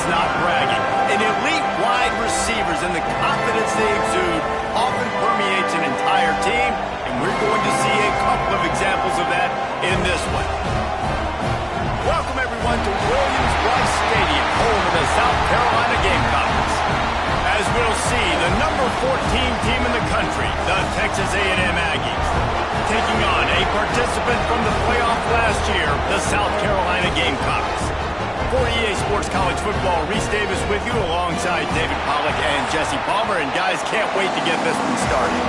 That's not bragging. An elite wide receivers and the confidence they exude often permeates an entire team, and we're going to see a couple of examples of that in this one. Welcome, everyone, to Williams-Brice Stadium, home of the South Carolina Gamecocks. As we'll see, the number 14 team in the country, the Texas A&M Aggies, taking on a participant from the playoff last year, the South Carolina Gamecocks. For EA Sports College Football, Reese Davis with you alongside David Pollack and Jesse Palmer. And guys, can't wait to get this one started.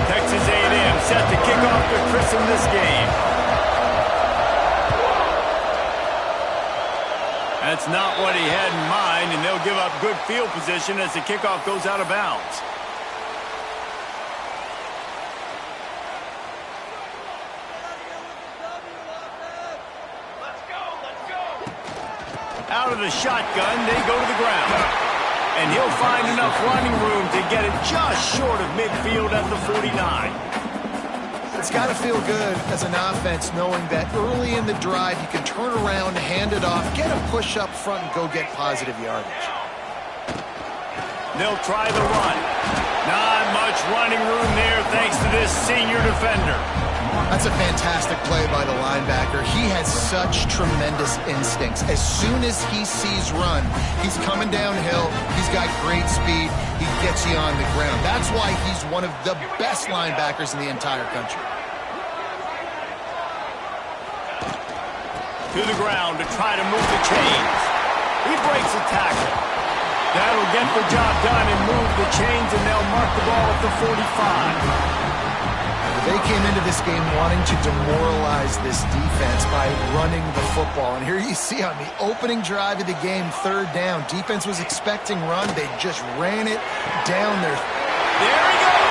Texas A&M set to kick off to christen this game. That's not what he had in mind, and they'll give up good field position as the kickoff goes out of bounds. Out of the shotgun, they go to the ground. And he'll find enough running room to get it just short of midfield at the 49. It's got to feel good as an offense knowing that early in the drive you can turn around, hand it off, get a push up front, and go get positive yardage. They'll try the run. Not much running room there thanks to this senior defender. That's a fantastic play by the linebacker. He has such tremendous instincts. As soon as he sees run, he's coming downhill. He's got great speed. He gets you on the ground. That's why he's one of the best linebackers in the entire country. To the ground to try to move the chains. He breaks a tackle. That'll get the job done and move the chains, and they'll mark the ball at the 45. They came into this game wanting to demoralize this defense by running the football. And here you see on the opening drive of the game, third down, defense was expecting run. They just ran it down there. There he goes.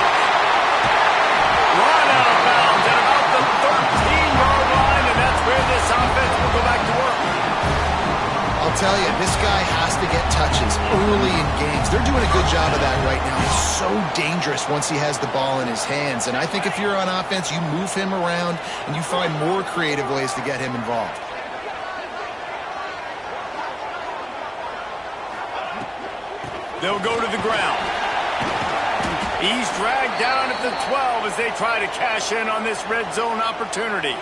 Run out of bounds at about the 13-yard line, and that's where this offense will go back to work. I'll tell you, this guy has to get touches early in games. They're doing a good job of that right now. He's so dangerous once he has the ball in his hands. And I think if you're on offense, you move him around and you find more creative ways to get him involved. They'll go to the ground. He's dragged down at the 12 as they try to cash in on this red zone opportunity.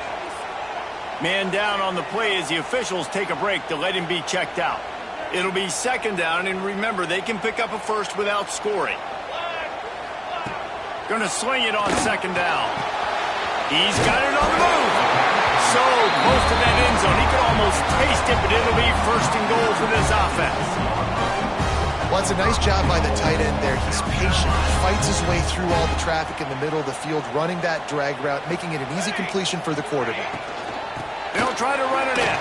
Man down on the play as the officials take a break to let him be checked out. It'll be second down, and remember, they can pick up a first without scoring. Gonna sling it on second down. He's got it on the move. So close to that end zone, he could almost taste it, but it'll be first and goal for this offense. Well, it's a nice job by the tight end there. He's patient. He fights his way through all the traffic in the middle of the field, running that drag route, making it an easy completion for the quarterback. They'll try to run it in.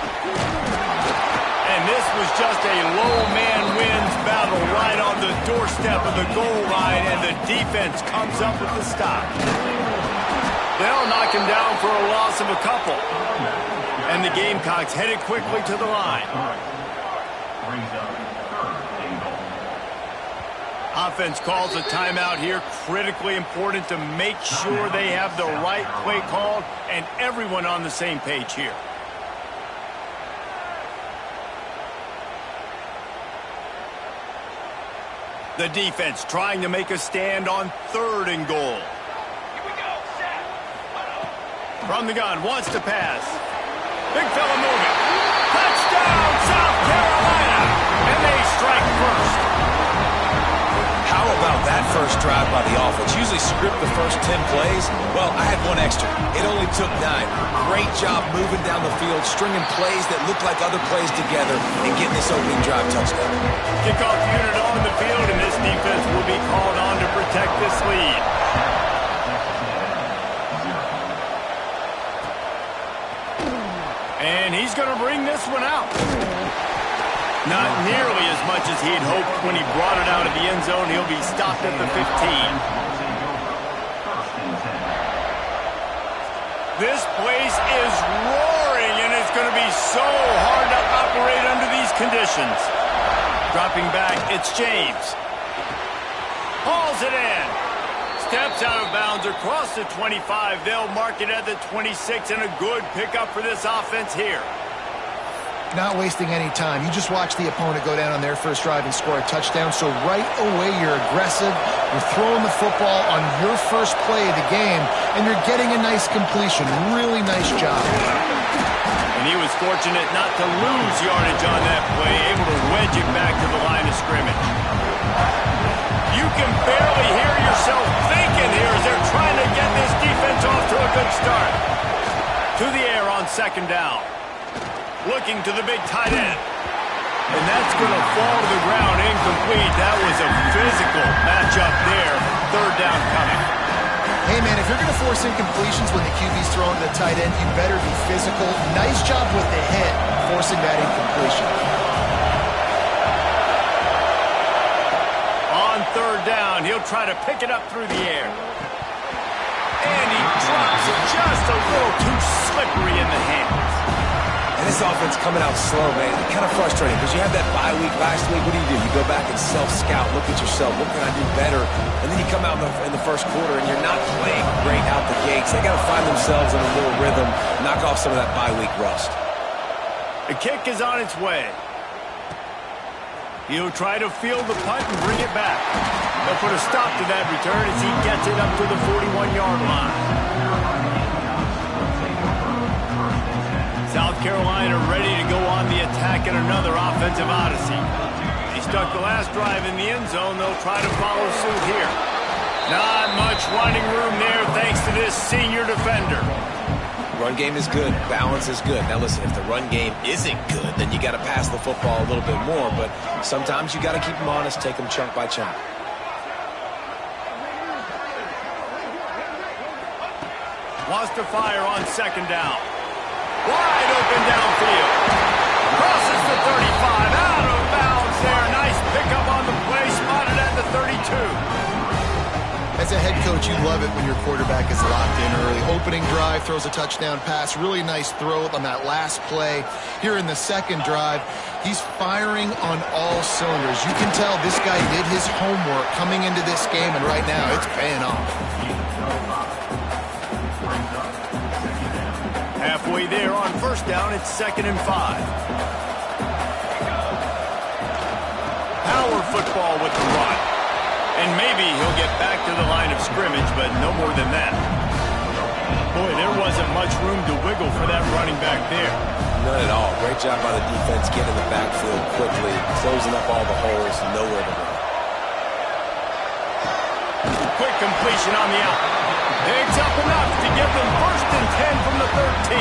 And this was just a low man wins battle right on the doorstep of the goal line, and the defense comes up with the stop. They'll knock him down for a loss of a couple. And the Gamecocks headed quickly to the line. Offense calls a timeout here. Critically important to make sure they have the right play called and everyone on the same page here. The defense trying to make a stand on third and goal. From the gun, wants to pass. Big fella moving. Touchdown, South Carolina! And they strike first. How about that first drive by the offense? Usually script the first 10 plays. Well, I had one extra. It only took 9. Great job moving down the field, stringing plays that look like other plays together, and getting this opening drive touchdown. Kickoff unit on the field, and this defense will be called on to protect this lead. And he's going to bring this one out. Not nearly as much as he'd hoped when he brought it out of the end zone. He'll be stopped at the 15. This place is roaring, and it's going to be so hard to operate under these conditions. Dropping back, it's James. Hauls it in. Steps out of bounds across the 25. They'll mark it at the 26, and a good pickup for this offense here. not wasting any time. You just watch the opponent go down on their first drive and score a touchdown. So right away, you're aggressive. You're throwing the football on your first play of the game, and you're getting a nice completion. Really nice job. And he was fortunate not to lose yardage on that play, able to wedge it back to the line of scrimmage. You can barely hear yourself thinking here as they're trying to get this defense off to a good start. To the air on second down. Looking to the big tight end. And that's going to fall to the ground incomplete. That was a physical matchup there. Third down coming. Hey, man, if you're going to force incompletions when the QB's throwing to the tight end, you better be physical. Nice job with the hit, forcing that incompletion. On third down, he'll try to pick it up through the air. And he drops it just a little too slippery in the hands. And this offense coming out slow, man. It's kind of frustrating because you have that bye week last week. What do? You go back and self-scout, look at yourself. What can I do better? And then you come out in the first quarter and you're not playing great out the gates. They got to find themselves in a little rhythm, knock off some of that bye week rust. The kick is on its way. He'll try to field the punt and bring it back. They'll put a stop to that return as he gets it up to the 41-yard line. South Carolina ready to go on the attack in another offensive odyssey. They stuck the last drive in the end zone. They'll try to follow suit here. Not much running room there thanks to this senior defender. Run game is good. Balance is good. Now listen, if the run game isn't good, then you got to pass the football a little bit more. But sometimes you got to keep them honest, take them chunk by chunk. Wants to fire on second down. Wide open downfield. Crosses the 35. Out of bounds there. Nice pickup on the play. Spotted at the 32. As a head coach, you love it when your quarterback is locked in early. Opening drive, throws a touchdown pass. Really nice throw on that last play. Here in the second drive, he's firing on all cylinders. You can tell this guy did his homework coming into this game, and right now it's paying off. Halfway there on first down, it's 2nd and 5. Power football with the run. And maybe he'll get back to the line of scrimmage, but no more than that. Boy, there wasn't much room to wiggle for that running back there. None at all. Great job by the defense getting in the backfield quickly, closing up all the holes, nowhere to go. Quick completion on the out. Picks up enough to give them 1st and 10 from the 13.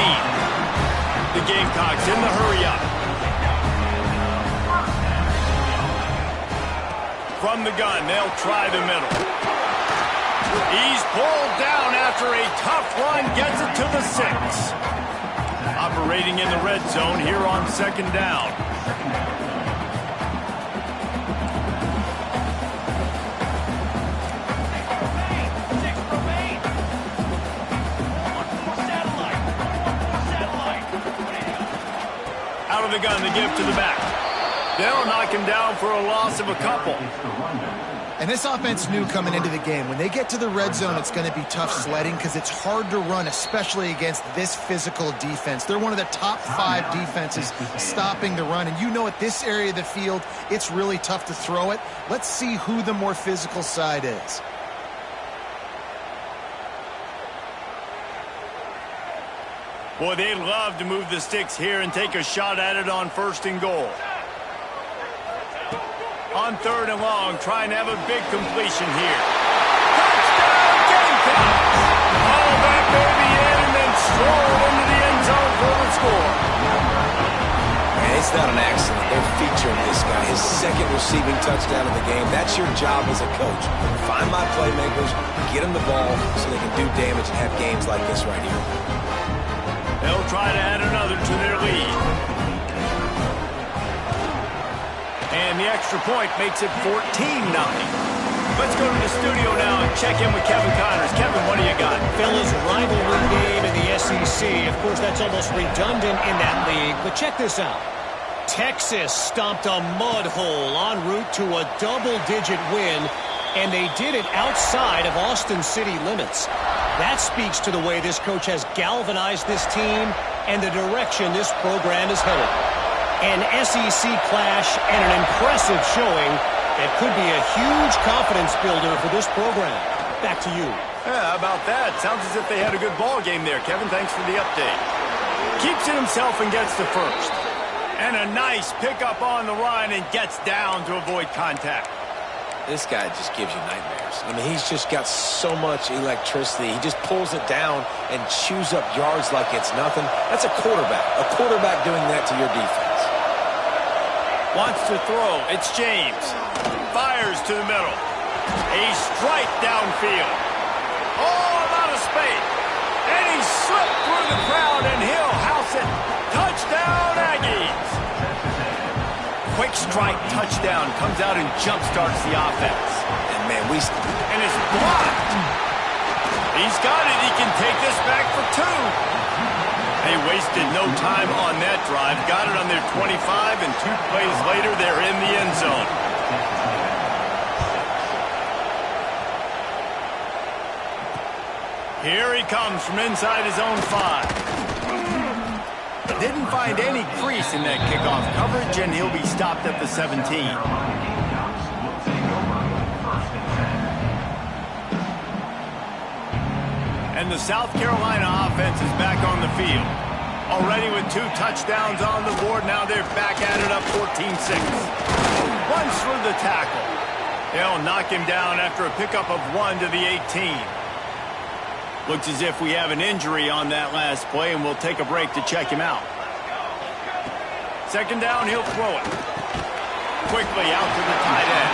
The Gamecocks in the hurry up. From the gun, they'll try the middle. He's pulled down after a tough run, gets it to the 6. Operating in the red zone here on 2nd down. Out of the gun, the give to the back. They'll knock him down for a loss of a couple. And this offense knew coming into the game, when they get to the red zone, it's going to be tough sledding because it's hard to run, especially against this physical defense. They're one of the top 5 defenses stopping the run. And you know at this area of the field, it's really tough to throw it. Let's see who the more physical side is. Boy, they'd love to move the sticks here and take a shot at it on 1st and goal. On 3rd and long, trying to have a big completion here. Touchdown, Gamecocks! All that baby in and then strolled into the end zone for the score. Man, it's not an accident. They're featuring this guy. His 2nd receiving touchdown of the game. That's your job as a coach. Find my playmakers, get them the ball so they can do damage and have games like this right here. They'll try to add another to their lead. And the extra point makes it 14-0. Let's go to the studio now and check in with Kevin Connors. Kevin, what do you got? Fellas, rivalry game in the SEC. Of course, that's almost redundant in that league. But check this out. Texas stomped a mud hole en route to a double-digit win, and they did it outside of Austin city limits. That speaks to the way this coach has galvanized this team and the direction this program is headed. An SEC clash and an impressive showing that could be a huge confidence builder for this program. Back to you. Yeah, how about that? Sounds as if they had a good ball game there, Kevin. Thanks for the update. Keeps it himself and gets to first. And a nice pickup on the run and gets down to avoid contact. This guy just gives you nightmares. I mean, he's just got so much electricity. He just pulls it down and chews up yards like it's nothing. That's a quarterback. A quarterback doing that to your defense. Wants to throw. It's James. Fires to the middle. A strike downfield. Oh, a lot of space. And he slipped through the crowd, and he'll house it. Touchdown, Aggies. Quick strike touchdown. Comes out and jump-starts the offense. And, man, And it's blocked. He's got it. He can take this back for two. They wasted no time on that drive. Got it on their 25, and 2 plays later, they're in the end zone. Here he comes from inside his own 5. Didn't find any crease in that kickoff coverage, and he'll be stopped at the 17. And the South Carolina offense is back on the field. Already with 2 touchdowns on the board, now they're back at it up 14-6. Runs through the tackle. They'll knock him down after a pickup of 1 to the 18. Looks as if we have an injury on that last play, and we'll take a break to check him out. Second down, he'll throw it. Quickly out to the tight end.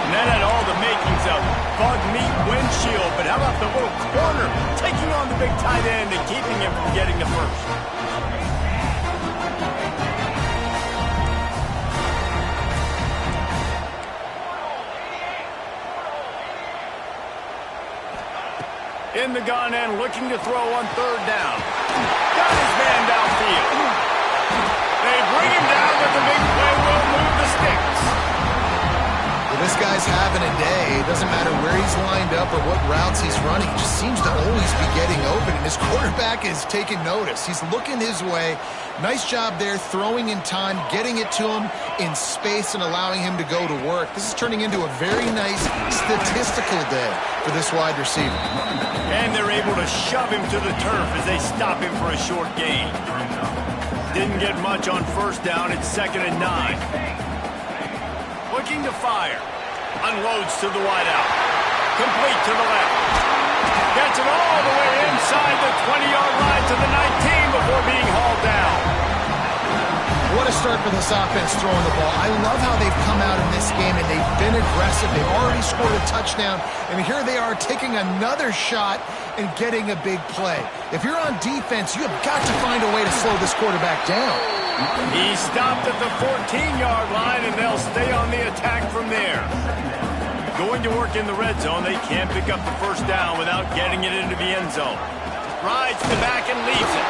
And that had all the makings of bug meat windshield, but how about the little corner taking on the big tight end and keeping him from getting the first? In the gun and looking to throw on third down. Got his man downfield. They bring him down, but the big play will move the sticks. Well, this guy's having a day. It doesn't matter where he's lined up or what routes he's running. He just seems to always be getting open, and his quarterback is taking notice. He's looking his way. Nice job there, throwing in time, getting it to him in space and allowing him to go to work. This is turning into a very nice statistical day for this wide receiver. And they're able to shove him to the turf as they stop him for a short gain. Didn't get much on first down. It's 2nd and 9. Looking to fire. Unloads to the wideout. Complete to the left. Gets it all the way inside the 20-yard line to the 19 before being hauled down. What a start for this offense throwing the ball. I love how they've come out in this game, and they've been aggressive. They've already scored a touchdown, and here they are taking another shot and getting a big play. If you're on defense, you have got to find a way to slow this quarterback down. He stopped at the 14-yard line, and they'll stay on the attack from there. Going to work in the red zone, they can't pick up the first down without getting it into the end zone. Rides the back and leaves it.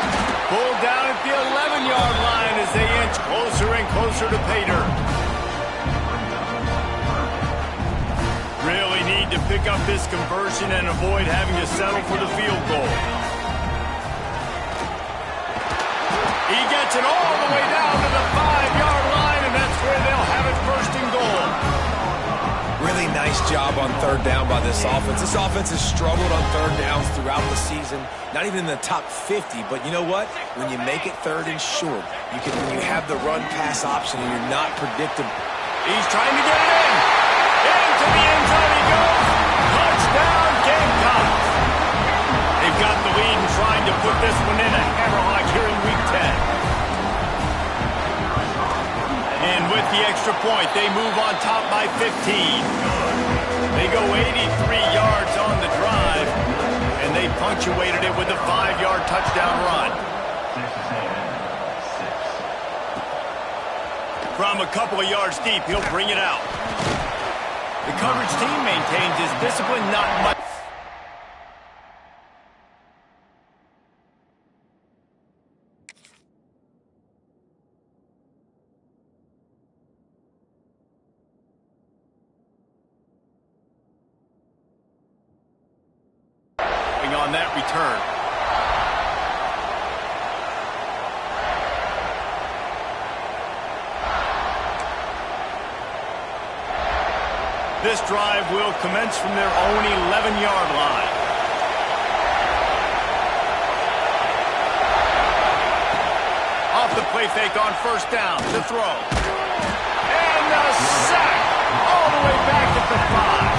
Pulled down at the 11-yard line as they inch closer and closer to pay dirt. Really need to pick up this conversion and avoid having to settle for the field goal. He gets it all the way down to the 5-yard line, and that's where they'll have it first and goal. Really nice job on third down by this offense. This offense has struggled on third downs throughout the season. Not even in the top 50, but you know what? When you make it third and short, when you have the run-pass option and you're not predictable. He's trying to get it in. Into the end zone he goes. Touchdown, Gamecocks. They've got the lead and trying to put this one in a hammerlock here in Week 10. And with the extra point, they move on top by 15. They go 83 yards on the drive, and they punctuated it with a 5-yard touchdown run. From a couple of yards deep, he'll bring it out. The coverage team maintains his discipline, not much. On that return. This drive will commence from their own 11-yard line. Off the play fake on first down to throw. And the sack all the way back at the 5.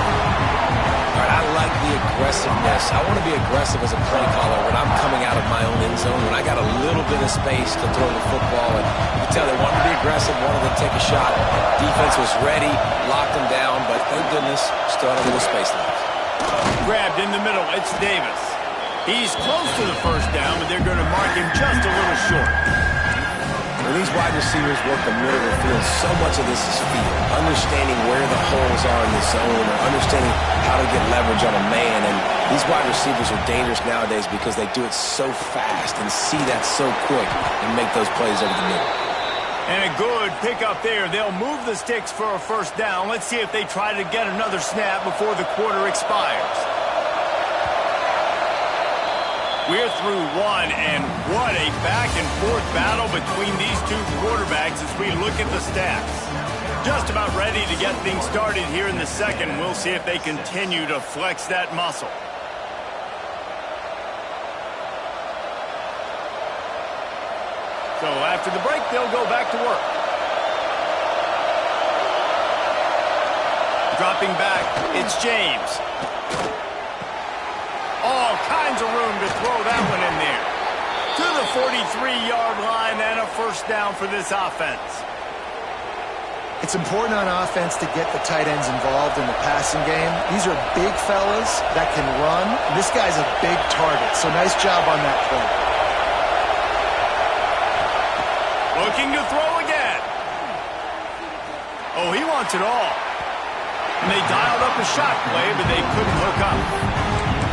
All right, I like the aggressiveness. I want to be aggressive as a play caller when I'm coming out of my own end zone, when I got a little bit of space to throw the football. And you can tell they wanted to be aggressive, wanted to take a shot. Defense was ready, locked them down, but thank goodness, still had a little space left. Grabbed in the middle, it's Davis. He's close to the first down, but they're going to mark him just a little short. When these wide receivers work the middle of the field, so much of this is feel. Understanding where the holes are in the zone or understanding how to get leverage on a man. And these wide receivers are dangerous nowadays because they do it so fast and see that so quick and make those plays over the middle. And a good pickup there. They'll move the sticks for a first down. Let's see if they try to get another snap before the quarter expires. We're through one, and what a back-and-forth battle between these two quarterbacks as we look at the stats. Just about ready to get things started here in the second. We'll see if they continue to flex that muscle. So after the break, they'll go back to work. Dropping back, it's James. All kinds of room to throw that one in there. To the 43-yard line and a first down for this offense. It's important on offense to get the tight ends involved in the passing game. These are big fellas that can run. This guy's a big target, so nice job on that play. Looking to throw again. Oh, he wants it all. And they dialed up a shot play, but they couldn't hook up.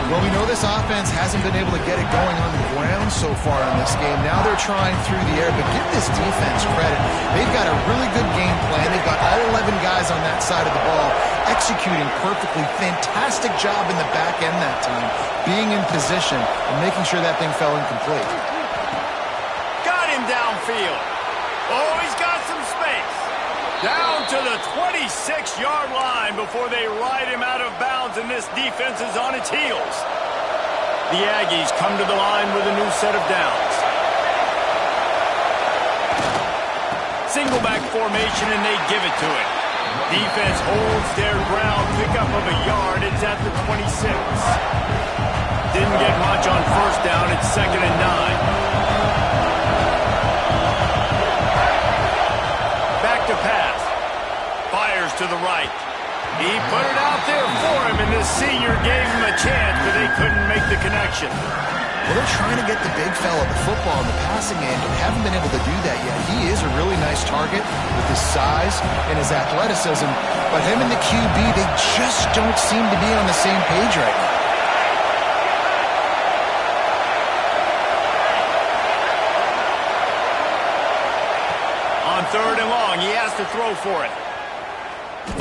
Well, we know this offense hasn't been able to get it going on the ground so far in this game. Now they're trying through the air, but give this defense credit. They've got a really good game plan. They've got all 11 guys on that side of the ball executing perfectly. Fantastic job in the back end that time, being in position and making sure that thing fell incomplete. Got him downfield. Oh, he's got some space. Down to the 26-yard line before they ride him out of bounds, and this defense is on its heels. The Aggies come to the line with a new set of downs. Single back formation, and they give it to it. Defense holds their ground, pickup of a yard. It's at the 26. Didn't get much on first down. It's 2nd and 9. To pass. Fires to the right. He put it out there for him, and this senior gave him a chance, but they couldn't make the connection. Well, they're trying to get the big fella the football in the passing game, but haven't been able to do that yet. He is a really nice target with his size and his athleticism, but him and the QB, they just don't seem to be on the same page right now. Third and long, he has to throw for it.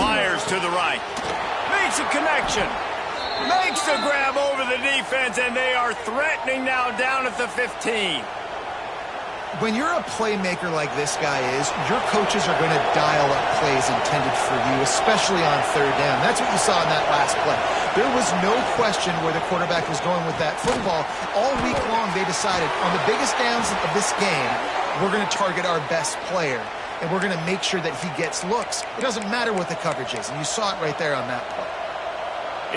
Fires to the right. Makes a connection. Makes a grab over the defense, and they are threatening now down at the 15. When you're a playmaker like this guy is, your coaches are going to dial up plays intended for you, especially on third down. That's what you saw in that last play. There was no question where the quarterback was going with that football. All week long, they decided on the biggest downs of this game, we're going to target our best player, and we're going to make sure that he gets looks. It doesn't matter what the coverage is, and you saw it right there on that play.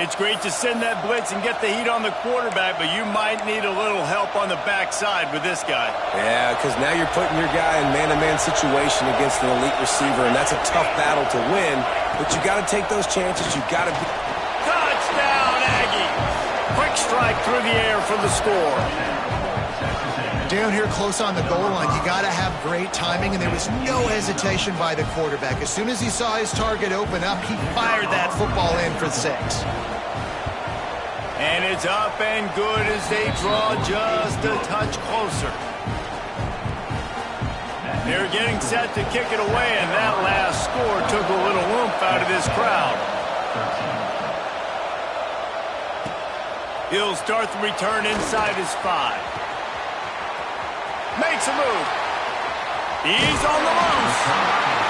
It's great to send that blitz and get the heat on the quarterback, but you might need a little help on the backside with this guy. Yeah, because now you're putting your guy in man-to-man situation against an elite receiver, and that's a tough battle to win, but you got to take those chances. You got to be... Touchdown, Aggie! Quick strike through the air for the score. Down here close on the goal line, you got to have great timing, and there was no hesitation by the quarterback. As soon as he saw his target open up, he fired that football in for 6. And it's up and good as they draw just a touch closer. They're getting set to kick it away, and that last score took a little oomph out of this crowd. He'll start the return inside his 5. Makes a move. He's on the loose.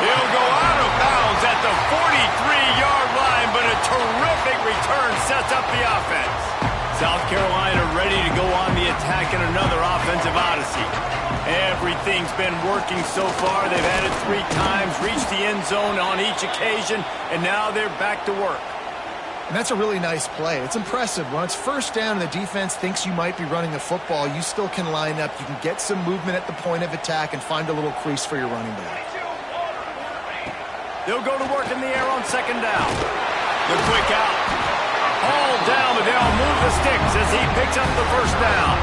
He'll go out of bounds at the 43-yard line, but terrific return sets up the offense. South Carolina ready to go on the attack in another offensive odyssey. Everything's been working so far. They've had it 3 times, reached the end zone on each occasion, and now they're back to work. And that's a really nice play. It's impressive. When it's first down and the defense thinks you might be running the football, you still can line up. You can get some movement at the point of attack and find a little crease for your running back. They'll go to work in the air on second down. The quick out. Hauled down, but they'll move the sticks as he picks up the first down.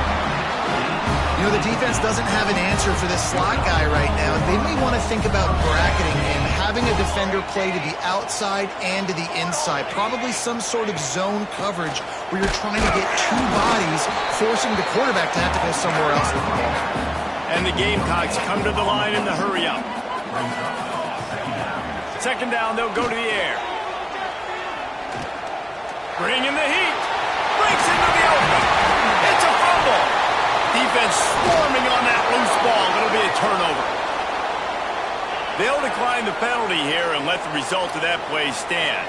You know, the defense doesn't have an answer for this slot guy right now. They may want to think about bracketing him, having a defender play to the outside and to the inside. Probably some sort of zone coverage where you're trying to get 2 bodies, forcing the quarterback to have to go somewhere else with the ball. And the Gamecocks come to the line in the hurry-up. Second down, they'll go to the air. Bringing the heat. Breaks into the open. It's a fumble. Defense swarming on that loose ball. It'll be a turnover. They'll decline the penalty here and let the result of that play stand.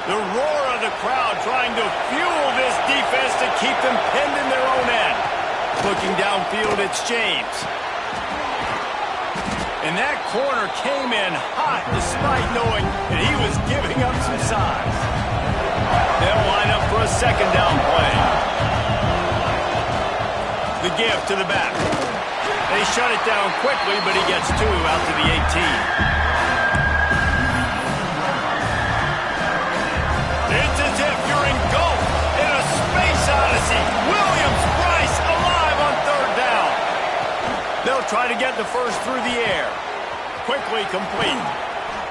The roar of the crowd trying to fuel this defense to keep them pinned in their own end. Looking downfield, it's James. And that corner came in hot despite knowing that he was giving up some size. They'll line up for a second down play. The give to the back. They shut it down quickly, but he gets 2 out to the 18. It's as if you're engulfed in a space odyssey. Williams-Brice alive on third down. They'll try to get the first through the air. Quickly complete.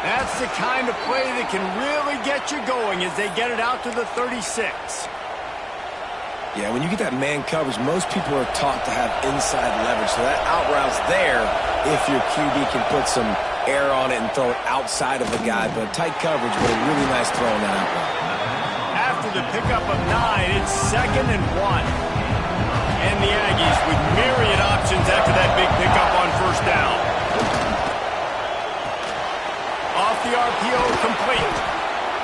That's the kind of play that can really get you going as they get it out to the 36. Yeah, when you get that man coverage, most people are taught to have inside leverage. So that out route's there if your QB can put some air on it and throw it outside of the guy. But tight coverage, but a really nice throw on that out route. After the pickup of 9, it's 2nd and 1. And the Aggies with myriad options after that big pickup on first down. Off the RPO, complete.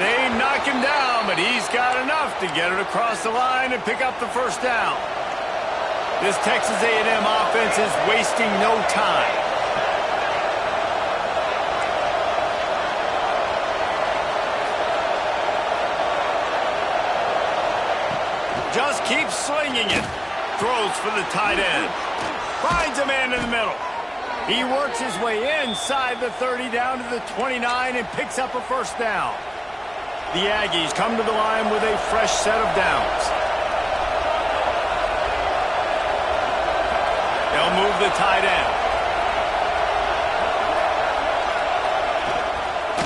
They knock him down, but he's got enough to get it across the line and pick up the first down. This Texas A&M offense is wasting no time. Just keeps slinging it. Throws for the tight end. Finds a man in the middle. He works his way inside the 30 down to the 29 and picks up a first down. The Aggies come to the line with a fresh set of downs. They'll move the tight end.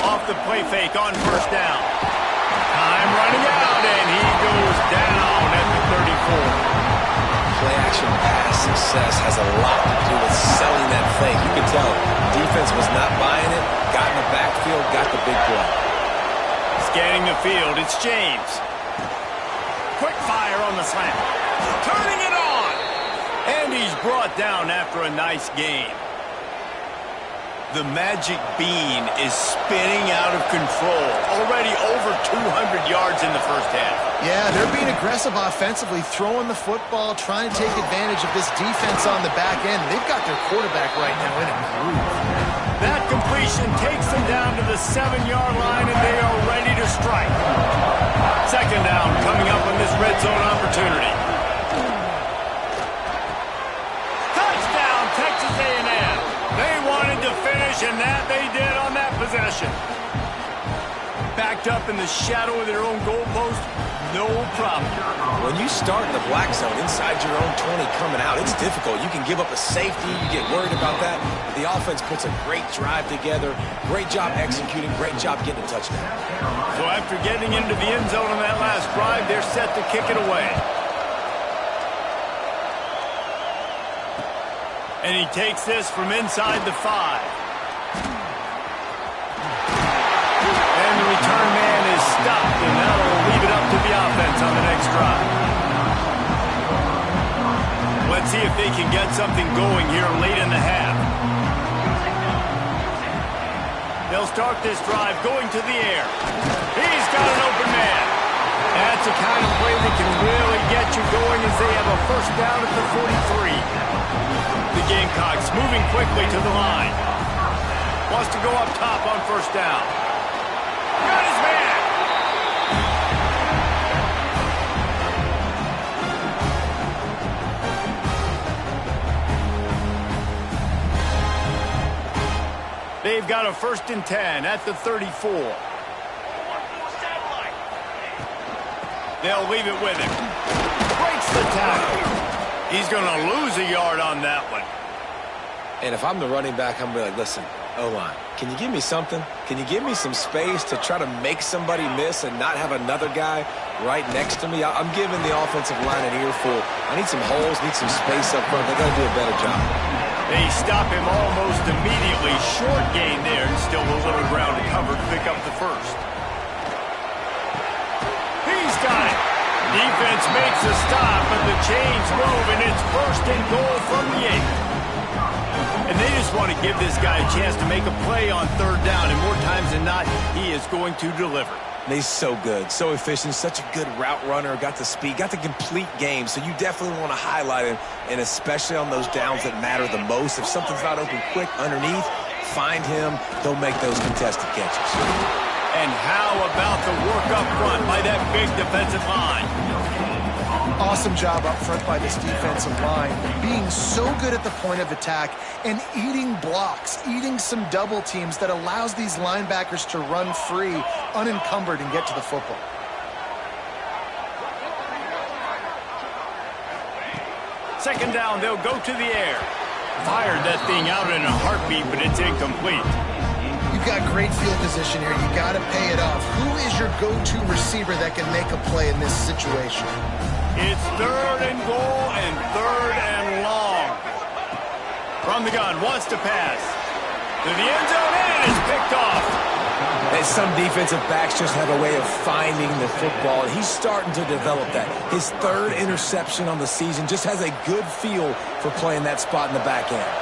Off the play fake on first down. Time running out, and he goes down at the 34. Play-action pass success has a lot to do with selling that fake. You can tell defense was not buying it, got in the backfield, got the big play. Scanning the field, it's James. Quick fire on the slant. Turning it on. And he's brought down after a nice gain. The magic bean is spinning out of control. Already over 200 yards in the first half. Yeah, they're being aggressive offensively, throwing the football, trying to take advantage of this defense on the back end. They've got their quarterback right now in a groove. That completion takes them down to the 7-yard line, and they are ready to strike. Second down coming up on this red zone opportunity. Touchdown, Texas A&M. They wanted to finish, and that they did on that possession. Backed up in the shadow of their own goalpost, no problem. When you start in the black zone inside your own 20 coming out, it's difficult. You can give up a safety. You get worried about that. But the offense puts a great drive together. Great job executing. Great job getting a touchdown. So after getting into the end zone on that last drive, they're set to kick it away. And he takes this from inside the 5. And the return man is stopped, and that'll leave it up to the offense on the next drive. Let's see if they can get something going here late in the half. They'll start this drive going to the air. He's got an open man. That's the kind of play that can really get you going as they have a first down at the 43. The Gamecocks moving quickly to the line. Wants to go up top on first down. Got his man. They've got a 1st and 10 at the 34. They'll leave it with him. Breaks the tackle. He's going to lose a yard on that one. And if I'm the running back, I'm going to be like, listen, O-line, can you give me something? Can you give me some space to try to make somebody miss and not have another guy right next to me? I'm giving the offensive line an earful. I need some holes, need some space up front. They got to do a better job. They stop him almost immediately. Short gain there, and still a little ground to cover to pick up the first. He's got it. Defense makes a stop, but the chains move, and it's 1st and goal from the 8. And they just want to give this guy a chance to make a play on 3rd down, and more times than not, he is going to deliver. He's so good, so efficient, such a good route runner, got the speed, got the complete game, so you definitely want to highlight him, and especially on those downs that matter the most. If something's not open quick underneath, find him, he'll make those contested catches. And how about the work up front by that big defensive line? Awesome job up front by this defensive line, being so good at the point of attack and eating blocks, eating some double teams that allows these linebackers to run free, unencumbered, and get to the football. Second down, they'll go to the air. Fired that thing out in a heartbeat, but it's incomplete. You've got great field position here. You got to pay it off. Who is your go-to receiver that can make a play in this situation? It's 3rd and goal and 3rd and long. From the gun, wants to pass. To the end zone, and it is picked off. And some defensive backs just have a way of finding the football, and he's starting to develop that. His 3rd interception on the season, just has a good feel for playing that spot in the back end.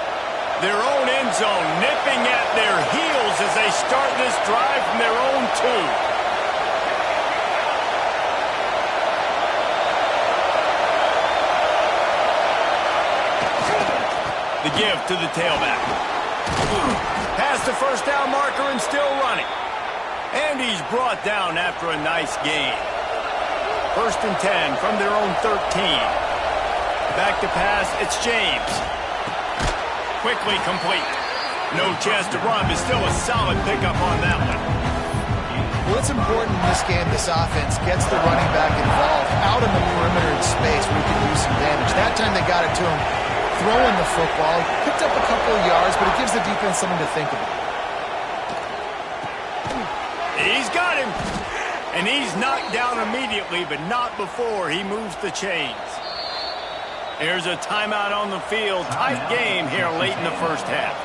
Their own end zone nipping at their heels as they start this drive from their own 2. The give to the tailback. Past the first down marker and still running. And he's brought down after a nice gain. 1st and 10 from their own 13. Back to pass, it's James. Quickly complete. No chance to run, but still a solid pickup on that one. Well, it's important in this game, this offense gets the running back involved out in the perimeter in space where he can do some damage. That time they got it to him. Throwing the football, picked up a couple of yards, but it gives the defense something to think about. He's got him. And he's knocked down immediately, but not before he moves the chains. Here's a timeout on the field. Tight game here late in the first half.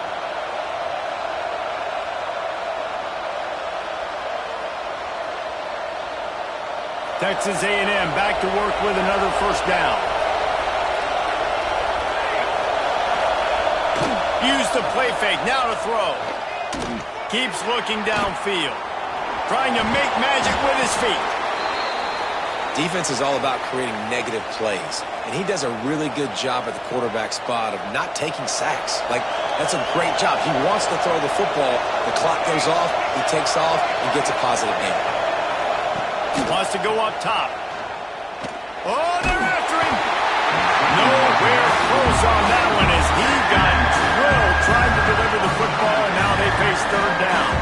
Texas A&M back to work with another first down. Use the play fake, now to throw. Keeps looking downfield. Trying to make magic with his feet. Defense is all about creating negative plays, and he does a really good job at the quarterback spot of not taking sacks. Like, that's a great job. He wants to throw the football. The clock goes off, he takes off, and gets a positive gain. He wants to go up top. Oh, they're after him. Nowhere close on that one as he got drilled trying to deliver the football, and now they face 3rd down.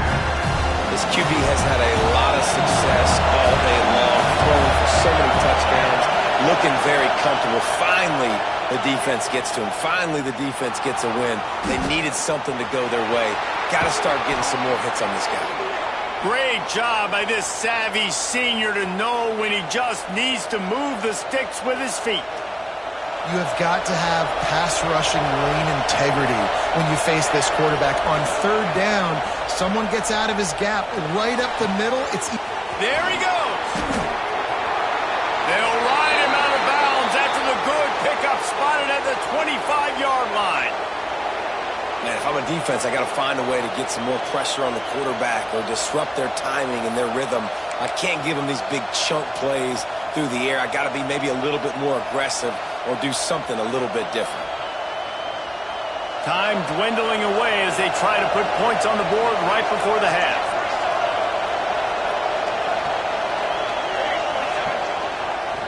This QB has had a lot of success all day long, throwing for so many touchdowns, looking very comfortable. Finally, the defense gets to him. Finally, the defense gets a win. They needed something to go their way. Got to start getting some more hits on this guy. Great job by this savvy senior to know when he just needs to move the sticks with his feet. You have got to have pass rushing lane integrity when you face this quarterback. On 3rd down, someone gets out of his gap right up the middle. There he goes. They'll ride him out of bounds after the good pickup spotted at the 25-yard line. Man, if I'm a defense, I got to find a way to get some more pressure on the quarterback or disrupt their timing and their rhythm. I can't give them these big chunk plays through the air. I got to be maybe a little bit more aggressive or do something a little bit different. Time dwindling away as they try to put points on the board right before the half.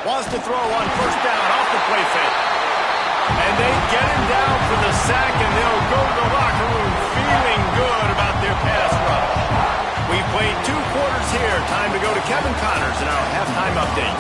Wants to throw on first down off the play fake. And they get him down for the sack, and they'll go to the locker room feeling good about their pass rush. We've played 2 quarters here. Time to go to Kevin Connors in our halftime update.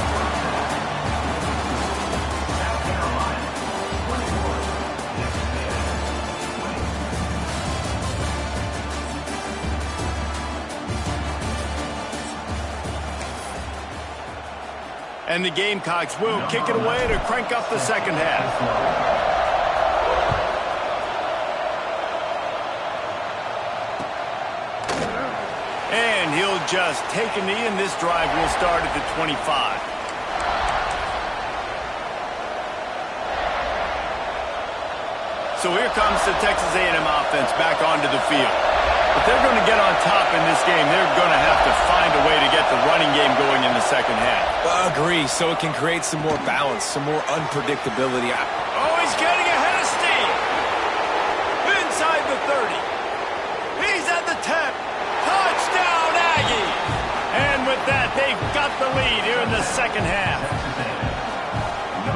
And the Gamecocks will kick it away to crank up the second half. And he'll just take a knee, and this drive will start at the 25. So here comes the Texas A&M offense back onto the field. If they're going to get on top in this game, they're going to have to find a way to get the running game going in the second half. Agree, so it can create some more balance, some more unpredictability. Oh, he's getting ahead of steam. Inside the 30. He's at the 10. Touchdown, Aggie. And with that, they've got the lead here in the second half.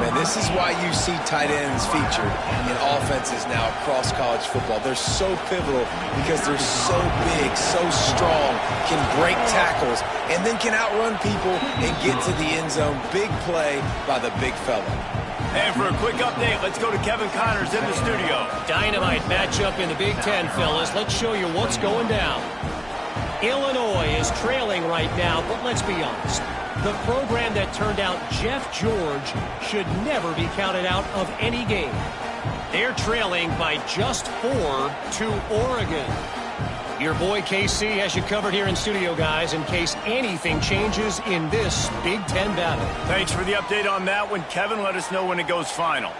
Man, this is why you see tight ends featured in offenses now across college football. They're so pivotal because they're so big, so strong, can break tackles, and then can outrun people and get to the end zone. Big play by the big fella. And for a quick update, let's go to Kevin Connors in the studio. Dynamite matchup in the Big Ten, fellas. Let's show you what's going down. Illinois is trailing right now, but let's be honest. The program that turned out Jeff George should never be counted out of any game. They're trailing by just 4 to Oregon. Your boy KC has you covered here in studio, guys, in case anything changes in this Big Ten battle. Thanks for the update on that one, Kevin. Let us know when it goes final.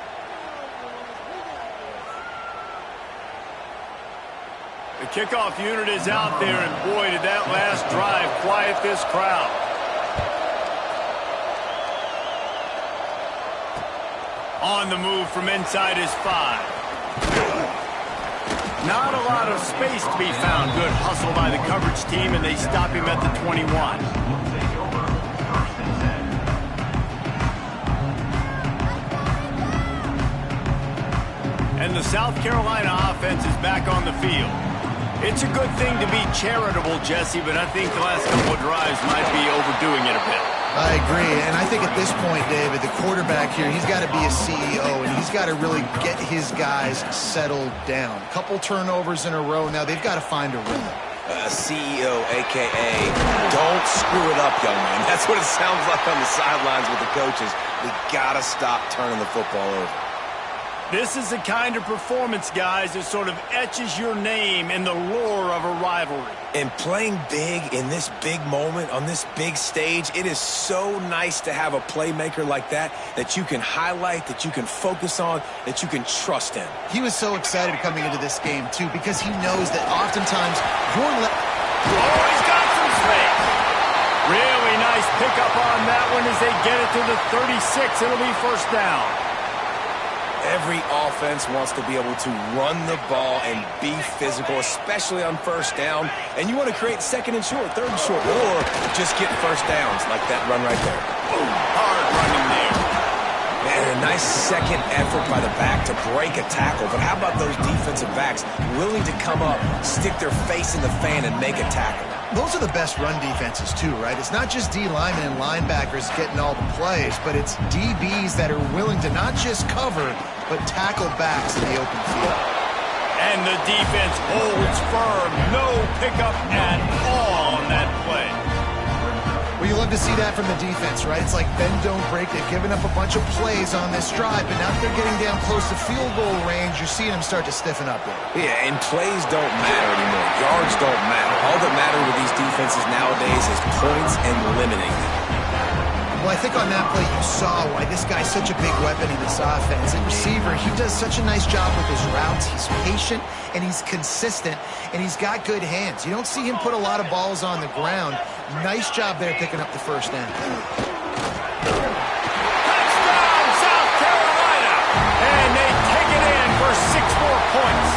The kickoff unit is out there, and boy, did that last drive quiet this crowd. On the move from inside his 5. Not a lot of space to be found. Good hustle by the coverage team, and they stop him at the 21. And the South Carolina offense is back on the field. It's a good thing to be charitable, Jesse, but I think the last couple of drives might be overdoing it a bit. I agree, and I think at this point, David, the quarterback here, he's got to be a CEO, and he's got to really get his guys settled down. Couple turnovers in a row. Now they've got to find a rhythm. CEO, a.k.a. don't screw it up, young man. That's what it sounds like on the sidelines with the coaches. We got to stop turning the football over. This is the kind of performance, guys, that sort of etches your name in the lore of a rivalry. And playing big in this big moment, on this big stage, it is so nice to have a playmaker like that that you can highlight, that you can focus on, that you can trust in. He was so excited coming into this game, too, because he knows that oftentimes you're Oh, he's got some space. Really nice pickup on that one as they get it to the 36. It'll be first down. Every offense wants to be able to run the ball and be physical, especially on first down. And you want to create second and short, third and short, or just get first downs like that run right there. Boom. Hard running there. Man, a nice second effort by the back to break a tackle. But how about those defensive backs willing to come up, stick their face in the fan, and make a tackle? Those are the best run defenses, too, right? It's not just D linemen and linebackers getting all the plays, but it's DBs that are willing to not just cover, but tackle backs in the open field. And the defense holds firm. No pickup at all on that play. Well, you love to see that from the defense, right? It's like bend, don't break. They've given up a bunch of plays on this drive, but now that they're getting down close to field goal range, you're seeing them start to stiffen up there. Yeah, and plays don't matter anymore. Yards don't matter. All that matter with these defenses nowadays is points and limiting them. Well, I think on that play you saw why this guy's such a big weapon in this offense. At receiver, he does such a nice job with his routes. He's patient, and he's consistent, and he's got good hands. You don't see him put a lot of balls on the ground. Nice job there picking up the first down. Touchdown, South Carolina! And they take it in for 6 more points.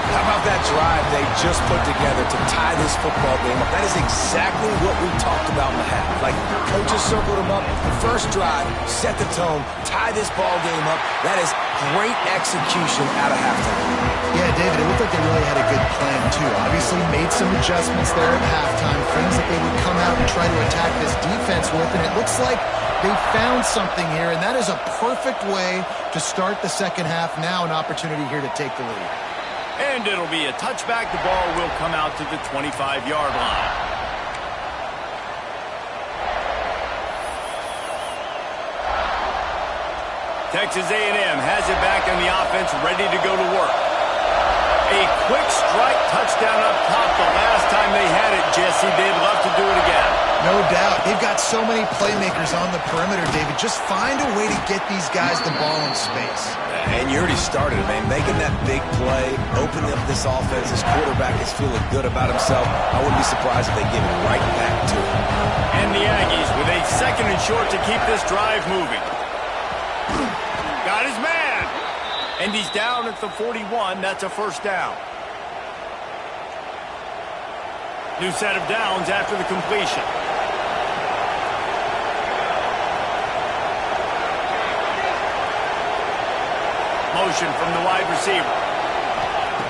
How about that drive they just put together to tie this football game up? That is exactly what we talked about in the half. Like, coaches circled them up. The first drive, set the tone, tie this ball game up. That is great execution out of halftime. Yeah, David, it looked like they really had a good plan, too. Obviously made some adjustments there at halftime, things that they would come out and try to attack this defense with, and it looks like they found something here, and that is a perfect way to start the second half. Now an opportunity here to take the lead. And it'll be a touchback. The ball will come out to the 25-yard line. Texas A&M has it back in the offense, ready to go to work. A quick strike touchdown up top the last time they had it, Jesse. They'd love to do it again. No doubt. They've got so many playmakers on the perimeter, David. Just find a way to get these guys the ball in space. And you already started, man. Making that big play, opening up this offense. This quarterback is feeling good about himself. I wouldn't be surprised if they give it right back to him. And the Aggies with a 2nd and short to keep this drive moving. Got his man. And he's down at the 41. That's a first down. New set of downs after the completion. Motion from the wide receiver.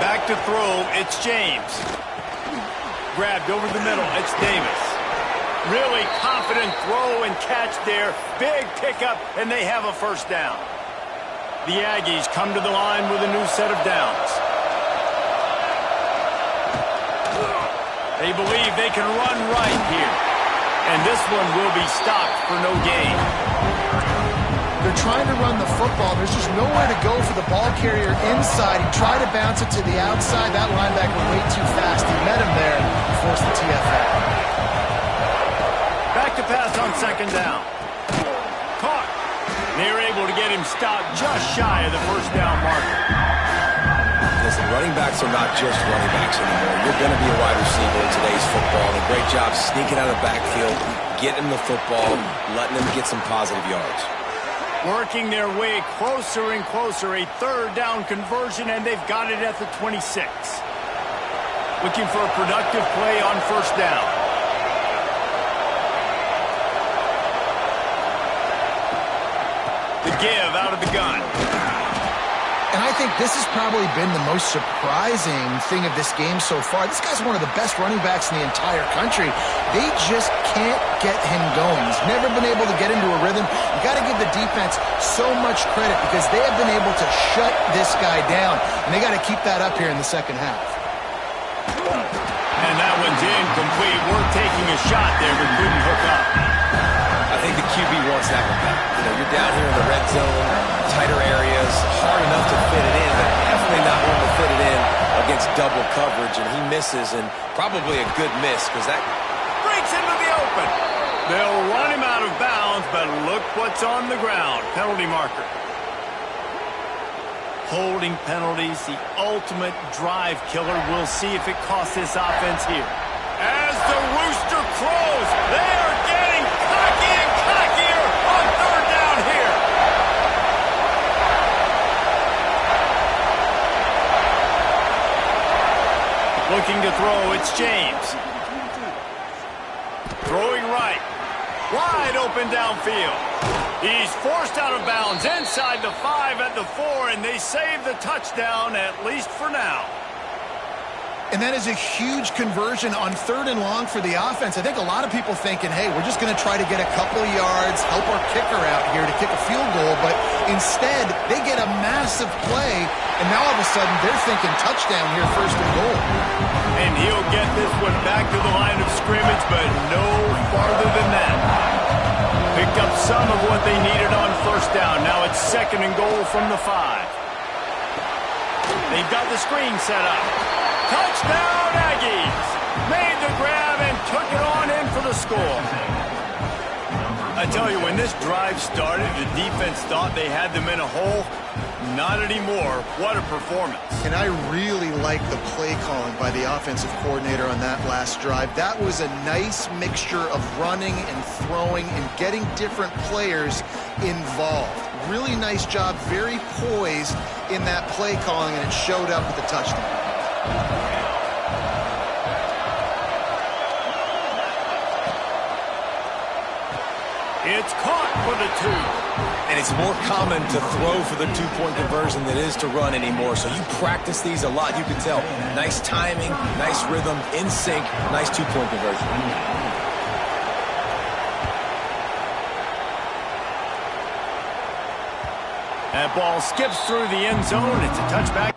Back to throw, it's James. Grabbed over the middle, it's Davis. Really confident throw and catch there. Big pickup, and they have a first down. The Aggies come to the line with a new set of downs. They believe they can run right here. And this one will be stopped for no gain. They're trying to run the football. There's just nowhere to go for the ball carrier inside. He tried to bounce it to the outside. That linebacker way too fast. He met him there and forced the TFL. Back to pass on 2nd down. Caught. They're able to get him stopped just shy of the first down marker. Listen, running backs are not just running backs anymore. You're going to be a wide receiver in today's football. And a great job sneaking out of the backfield, getting the football, letting them get some positive yards. Working their way closer and closer. A 3rd down conversion, and they've got it at the 26. Looking for a productive play on first down. The give out of the gun. And I think this has probably been the most surprising thing of this game so far. This guy's one of the best running backs in the entire country. They just can't get him going. He's never been able to get into a rhythm. You got to give the defense so much credit because they have been able to shut this guy down. And they got to keep that up here in the second half. And that one's incomplete. We're taking a shot there, but couldn't hook up. I think the QB wants that one back. You know, you're down here in the red zone, tighter areas, hard enough to fit it in, but definitely not one to fit it in against double coverage, and he misses, and probably a good miss, because that breaks into the open. They'll run him out of bounds, but look what's on the ground. Penalty marker. Holding penalties, the ultimate drive killer. We'll see if it costs this offense here. As the rooster crows, they are getting cocky and cockier on 3rd down here. Looking to throw, it's James. Throwing right. Wide open downfield. He's forced out of bounds inside the 5 at the 4, and they save the touchdown, at least for now. And that is a huge conversion on 3rd and long for the offense. I think a lot of people thinking, hey, we're just going to try to get a couple of yards, help our kicker out here to kick a field goal. But instead, they get a massive play, and now all of a sudden they're thinking touchdown here, 1st and goal. And he'll get this one back to the line of scrimmage, but no farther than that. Picked up some of what they needed on 1st down. Now it's 2nd and goal from the 5. They've got the screen set up. Touchdown, Aggies! Made the grab and took it on in for the score. I tell you, when this drive started, the defense thought they had them in a hole. Not anymore. What a performance. And I really like the play calling by the offensive coordinator on that last drive. That was a nice mixture of running and throwing and getting different players involved. Really nice job, very poised in that play calling, and it showed up with the touchdown. It's caught for the 2. And it's more common to throw for the 2-point conversion than it is to run anymore. So you practice these a lot. You can tell. Nice timing, nice rhythm, in sync, nice 2-point conversion. That ball skips through the end zone. It's a touchback.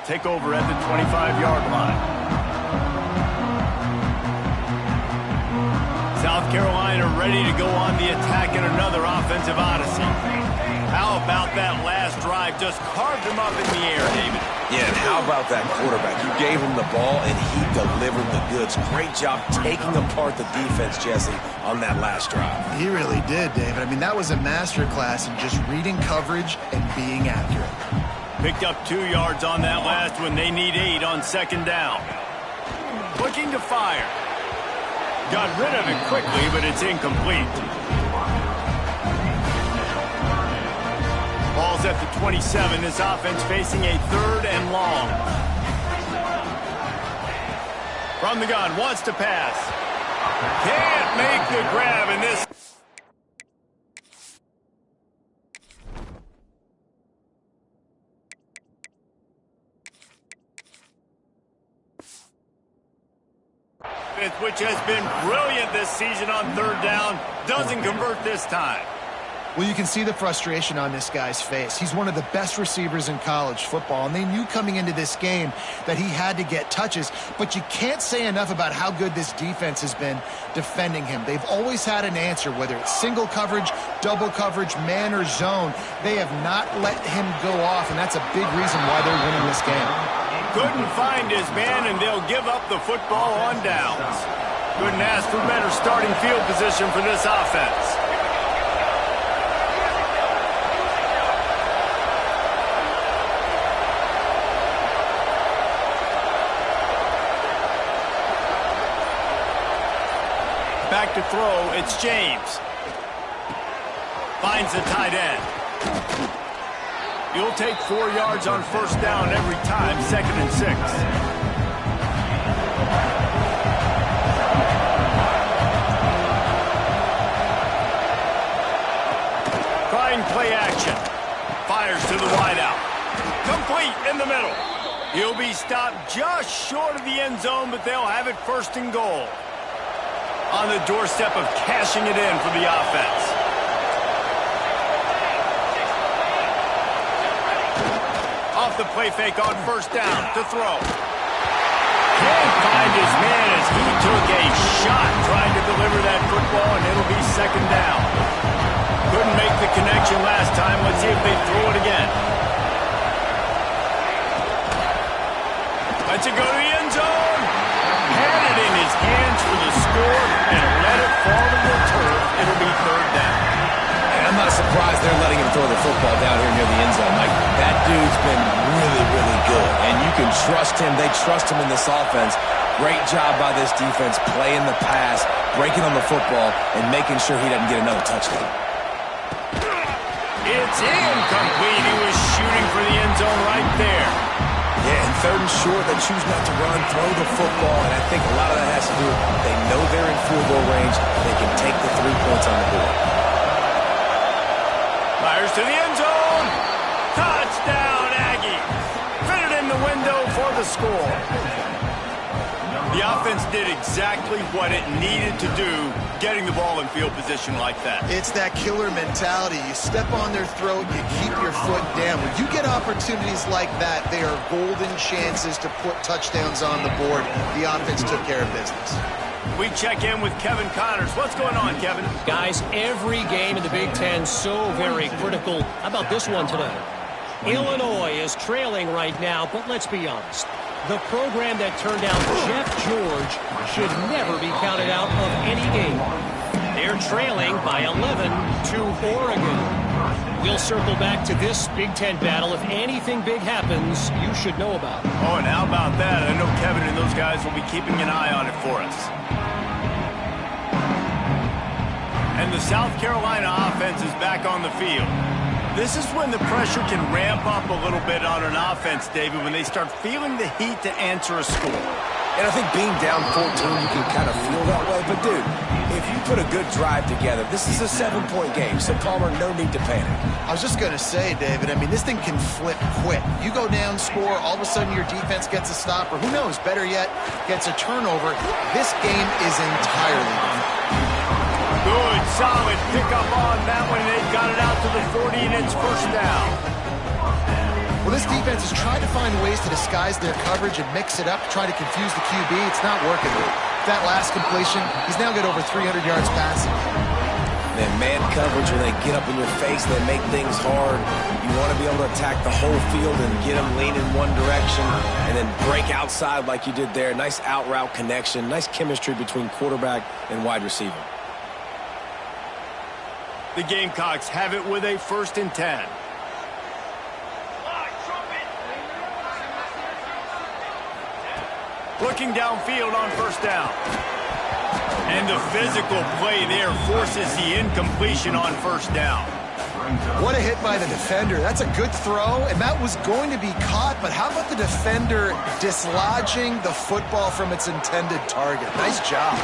Take over at the 25-yard line. South Carolina ready to go on the attack in another offensive odyssey. How about that last drive? Just carved him up in the air, David. Yeah, and how about that quarterback? You gave him the ball, and he delivered the goods. Great job taking apart the defense, Jesse, on that last drive. He really did, David. I mean, that was a masterclass in just reading coverage and being accurate. Picked up 2 yards on that last one. They need 8 on second down. Looking to fire. Got rid of it quickly, but it's incomplete. Ball's at the 27. This offense facing a 3rd and long. From the gun, wants to pass. Can't make the grab in this. Which has been brilliant this season on 3rd down, doesn't convert this time. Well, you can see the frustration on this guy's face. He's one of the best receivers in college football, and they knew coming into this game that he had to get touches, but you can't say enough about how good this defense has been defending him. They've always had an answer, whether it's single coverage, double coverage, man, or zone. They have not let him go off, and that's a big reason why they're winning this game. Couldn't find his man, and they'll give up the football on downs. Couldn't ask for better starting field position for this offense. Back to throw, it's James. Finds the tight end. You'll take 4 yards on 1st down every time, 2nd and 6. Trying play action. Fires to the wideout. Complete in the middle. He'll be stopped just short of the end zone, but they'll have it 1st and goal. On the doorstep of cashing it in for the offense. Off the play fake on 1st down to throw. Can't find his man as he took a shot trying to deliver that football, and it'll be 2nd down. Couldn't make the connection last time. Let's see if they throw it again. Lets it go to the end zone. Had it in his hands for the score and let it fall to the turf. It'll be 3rd down. And I'm not surprised they're letting him throw the football down here near the end zone. Like, that dude's been really, really good. And you can trust him. They trust him in this offense. Great job by this defense playing the pass, breaking on the football, and making sure he doesn't get another touchdown. It's incomplete. He was shooting for the end zone right there. Yeah, and 3rd and short, they choose not to run, throw the football, and I think a lot of that has to do with they know they're in field goal range. They can take the 3 points on the board. Fires to the end zone. Touchdown, Aggie. Fit it in the window for the score. The offense did exactly what it needed to do, getting the ball in field position like that. It's that killer mentality. You step on their throat, you keep your foot down. When you get opportunities like that, they are golden chances to put touchdowns on the board. The offense took care of business. We check in with Kevin Connors. What's going on, Kevin? Guys, every game in the Big Ten so very critical. How about this one today? Illinois is trailing right now, but let's be honest. The program that turned out Jeff George should never be counted out of any game. They're trailing by 11 to Oregon. We'll circle back to this Big Ten battle. If anything big happens, you should know about it. Oh, and how about that? I know Kevin and those guys will be keeping an eye on it for us. And the South Carolina offense is back on the field. This is when the pressure can ramp up a little bit on an offense, David, when they start feeling the heat to answer a score. And I think being down 14, you can kind of feel that way. But, dude, if you put a good drive together, this is a 7-point game. So, Palmer, no need to panic. I was just going to say, David, I mean, this thing can flip quick. You go down, score, all of a sudden your defense gets a stop, or who knows, better yet, gets a turnover. This game is entirely different. Good, solid pickup on that one. They've got it out to the 40, and it's first down. Well, this defense has tried to find ways to disguise their coverage and mix it up, try to confuse the QB. It's not working. That last completion, he's now got over 300 yards passing. Then man coverage, when they get up in your face, they make things hard. You want to be able to attack the whole field and get them leaning one direction and then break outside like you did there. Nice out route connection, nice chemistry between quarterback and wide receiver. The Gamecocks have it with a 1st and 10. Looking downfield on first down. And the physical play there forces the incompletion on first down. What a hit by the defender. That's a good throw, and that was going to be caught, but how about the defender dislodging the football from its intended target? Nice job.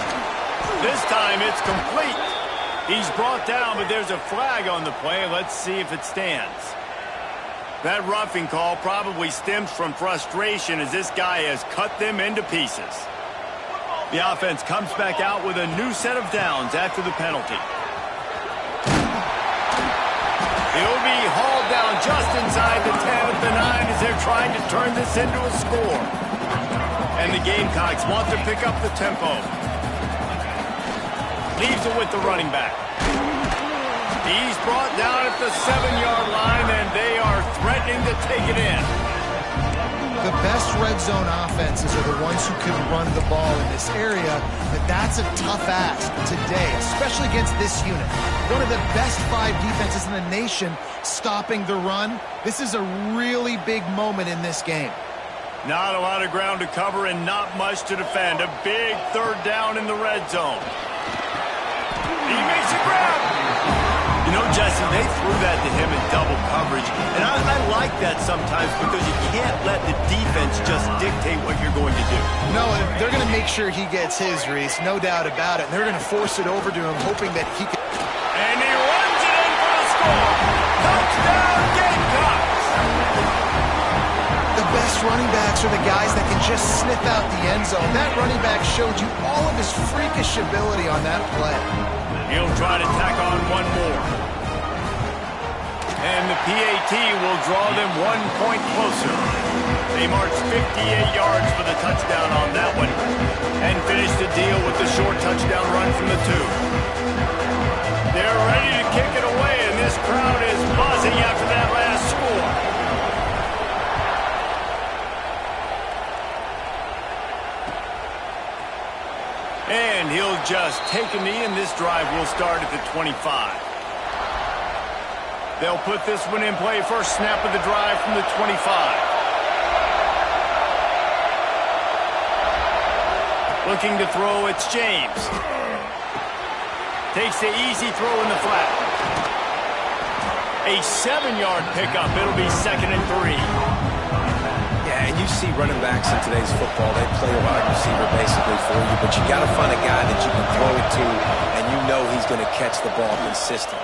This time it's complete. He's brought down, but there's a flag on the play. Let's see if it stands. That roughing call probably stems from frustration as this guy has cut them into pieces. The offense comes back out with a new set of downs after the penalty. He'll be hauled down just inside the 10 at the 9 as they're trying to turn this into a score. And the Gamecocks want to pick up the tempo. Leaves it with the running back. He's brought down at the 7-yard line, and they are threatening to take it in. The best red zone offenses are the ones who can run the ball in this area, but that's a tough ask today, especially against this unit. One of the best 5 defenses in the nation stopping the run. This is a really big moment in this game. Not a lot of ground to cover and not much to defend. A big 3rd down in the red zone. He makes a grab. You know, Jesse, they threw that to him in double coverage, and I like that sometimes because you can't let the defense just dictate what you're going to do. No, they're going to make sure he gets his, Reese, no doubt about it. And they're going to force it over to him, hoping that he can... And he runs it in for the score. Touchdown, Gamecocks! The best running backs are the guys that can just sniff out the end zone. That running back showed you all of his freakish ability on that play. He'll try to tack on one more. And the PAT will draw them 1 point closer. They march 58 yards for the touchdown on that one and finish the deal with the short touchdown run from the 2. They're ready to kick it away, and this crowd is buzzing after that last score. And he'll just take a knee, and this drive will start at the 25. They'll put this one in play. First snap of the drive from the 25. Looking to throw, it's James. Takes the easy throw in the flat. A 7-yard pickup. It'll be 2nd and 3. Yeah, and you see running backs in today's football, they play a wide receiver basically for you, but you got to find a guy that you can throw it to, and you know he's going to catch the ball consistently.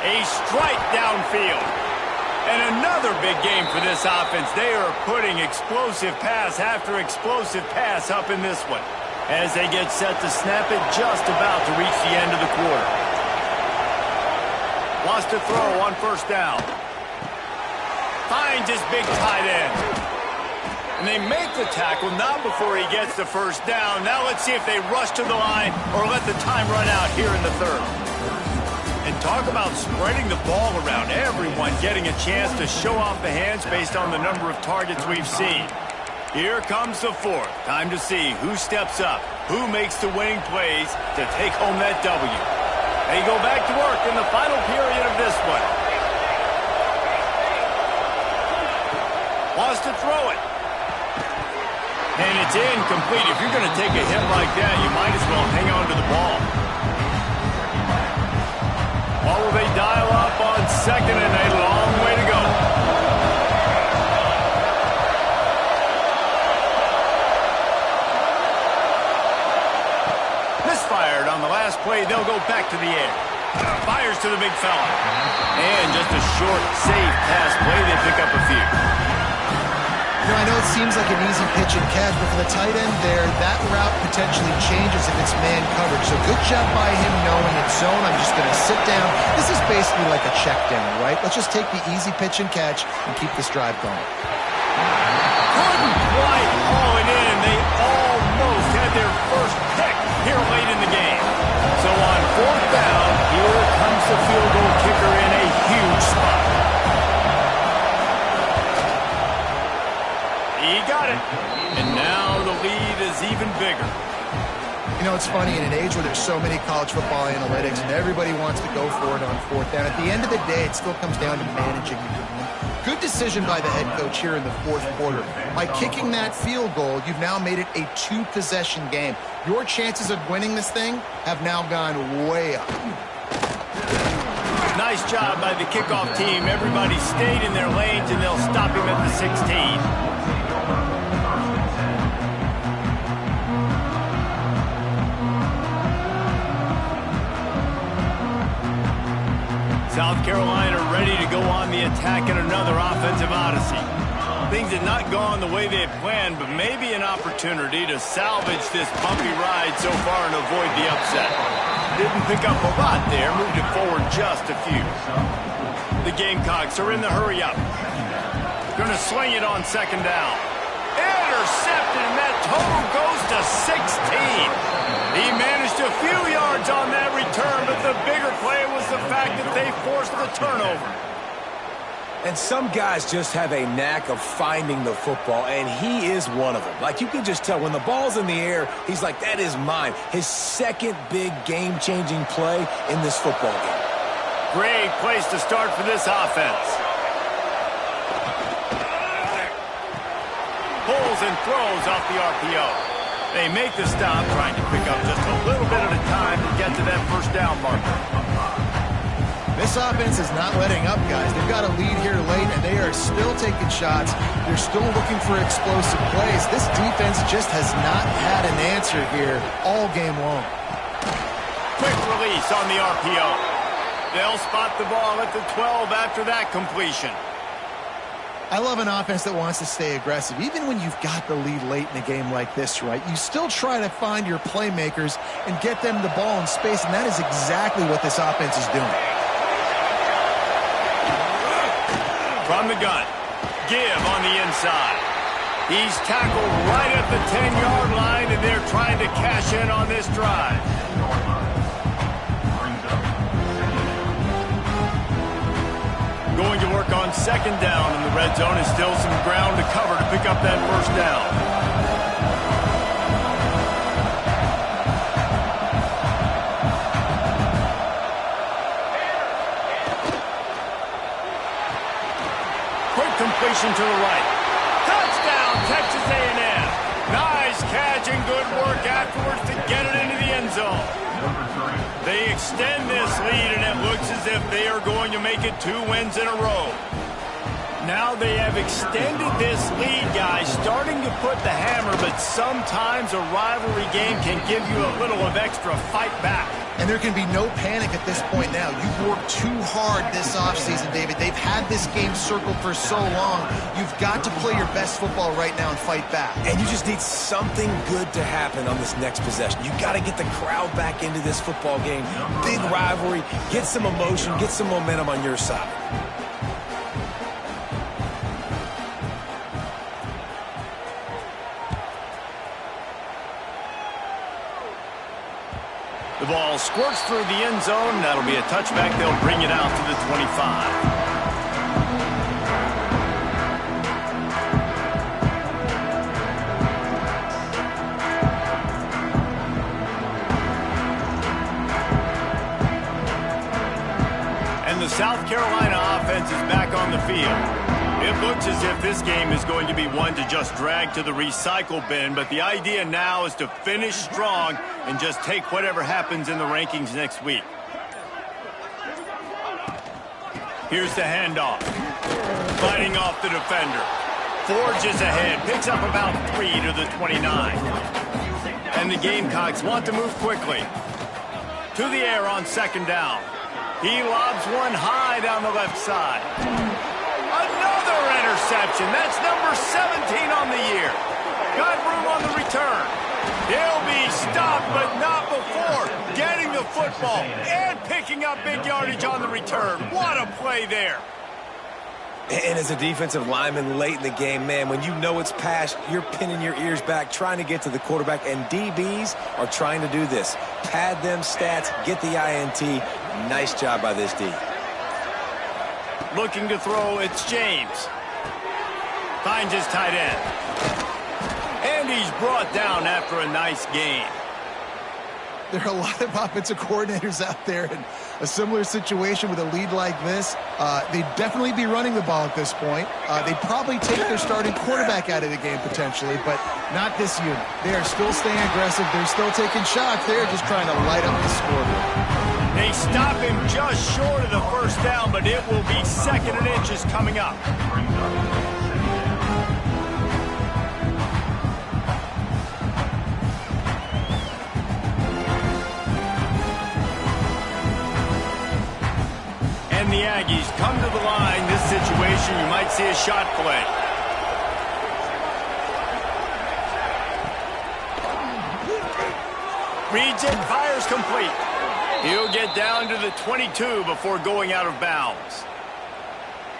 A strike downfield. And another big game for this offense. They are putting explosive pass after explosive pass up in this one, as they get set to snap it just about to reach the end of the quarter. Wants to throw on first down. Finds his big tight end. And they make the tackle, not before he gets the first down. Now let's see if they rush to the line or let the time run out here in the third. And talk about spreading the ball around. Everyone getting a chance to show off the hands based on the number of targets we've seen. Here comes the fourth. Time to see who steps up, who makes the winning plays to take home that W. They go back to work in the final period of this one. Wants to throw it. And it's incomplete. If you're going to take a hit like that, you might as well hang on to the ball. Or will they dial up on second and a long way to go? Misfired on the last play. They'll go back to the air. Fires to the big fella. And just a short, safe pass play. They pick up a few. You know, I know it seems like an easy pitch and catch, but for the tight end there, that route potentially changes if it's man coverage. So good job by him knowing it's zone. I'm just going to sit down. This is basically like a check down, right? Let's just take the easy pitch and catch and keep this drive going. Couldn't quite haul it in. They almost had their first pick here late in the game. So on fourth down, here comes the field goal kicker in a huge spot. He got it. And now the lead is even bigger. You know, it's funny, in an age where there's so many college football analytics and everybody wants to go for it on fourth down, at the end of the day, it still comes down to managing the game. Good decision by the head coach here in the fourth quarter. By kicking that field goal, you've now made it a two-possession game. Your chances of winning this thing have now gone way up. Nice job by the kickoff team. Everybody stayed in their lanes, and they'll stop him at the 16. South Carolina ready to go on the attack in another offensive odyssey. Things had not gone the way they had planned, but maybe an opportunity to salvage this bumpy ride so far and avoid the upset. Didn't pick up a lot there, moved it forward just a few. The Gamecocks are in the hurry-up. Going to swing it on second down. Intercepted, and that total goes to 16. He managed a few yards on that return, but the bigger play was the fact that they forced the turnover. And some guys just have a knack of finding the football, and he is one of them. Like, you can just tell when the ball's in the air, he's like, that is mine. His second big game-changing play in this football game. Great place to start for this offense. Pulls and throws off the RPO. They make the stop, trying to pick up just a little bit at a time to get to that first down marker. This offense is not letting up, guys. They've got a lead here late, and they are still taking shots. They're still looking for explosive plays. This defense just has not had an answer here all game long. Quick release on the RPO. They'll spot the ball at the 12 after that completion. I love an offense that wants to stay aggressive. Even when you've got the lead late in a game like this, right, you still try to find your playmakers and get them the ball in space, and that is exactly what this offense is doing. From the gun, give on the inside. He's tackled right at the 10-yard line, and they're trying to cash in on this drive. Going to work on second down in the red zone, and still some ground to cover to pick up that first down. Quick completion to the right. Touchdown, Texas A&M. Nice catch and good work afterwards to get it into the end zone. They extend this lead, and it looks as if they are going to make it 2 wins in a row. Now they have extended this lead, guys, starting to put the hammer, but sometimes a rivalry game can give you a little of extra fight back. And there can be no panic at this point now. You've worked too hard this offseason, David. They've had this game circled for so long. You've got to play your best football right now and fight back. And you just need something good to happen on this next possession. You got to get the crowd back into this football game. Big rivalry. Get some emotion. Get some momentum on your side. The ball squirts through the end zone. That'll be a touchback. They'll bring it out to the 25. And the South Carolina offense is back on the field. It looks as if this game is going to be one to just drag to the recycle bin, but the idea now is to finish strong and just take whatever happens in the rankings next week. Here's the handoff. Fighting off the defender. Forges ahead, picks up about 3 to the 29. And the Gamecocks want to move quickly. To the air on second down. He lobs one high down the left side. Another interception. That's number 17 on the year. Got room on the return. He'll be stopped, but not before getting the football and picking up big yardage on the return. What a play there. And as a defensive lineman late in the game, man, when you know it's past, you're pinning your ears back, trying to get to the quarterback, and DBs are trying to do this. Pad them stats, get the INT. Nice job by this D. Looking to throw, it's James. Finds his tight end. And he's brought down after a nice gain. There are a lot of offensive coordinators out there in a similar situation with a lead like this. They'd definitely be running the ball at this point. They'd probably take their starting quarterback out of the game potentially, but not this unit. They are still staying aggressive. They're still taking shots. They're just trying to light up the scoreboard. They stop him just short of the first down, but it will be 2nd and inches coming up. And the Aggies come to the line. This situation, you might see a shot play. Reads it, fires complete. He'll get down to the 22 before going out of bounds.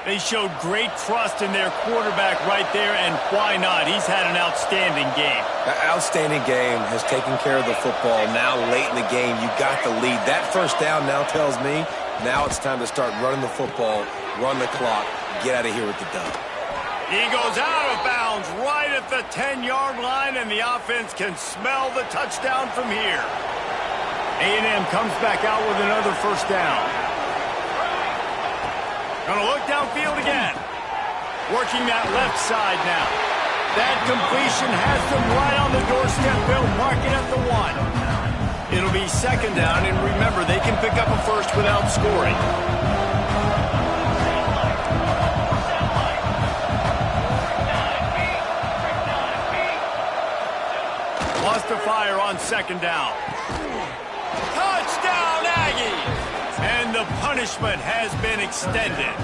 They showed great trust in their quarterback right there, and why not? He's had an outstanding game. Outstanding game, has taken care of the football. Now late in the game, you got the lead. That first down now tells me now it's time to start running the football, run the clock, get out of here with the dub. He goes out of bounds right at the 10-yard line, and the offense can smell the touchdown from here. A&M comes back out with another first down. Gonna look downfield again. Working that left side now. That completion has them right on the doorstep. They'll mark it at the 1. It'll be 2nd down, and remember, they can pick up a first without scoring. Lost to fire on 2nd down. Touchdown, Aggies! And the punishment has been extended.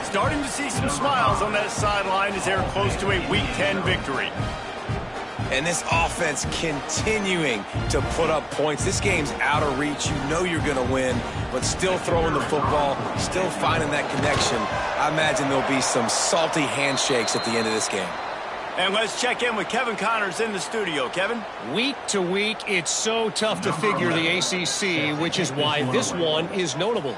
Starting to see some smiles on that sideline as they're close to a Week 10 victory. And this offense continuing to put up points. This game's out of reach. You know you're going to win, but still throwing the football, still finding that connection. I imagine there'll be some salty handshakes at the end of this game. And let's check in with Kevin Connors in the studio. Kevin? Week to week, it's so tough to figure the ACC, which is why this one is notable.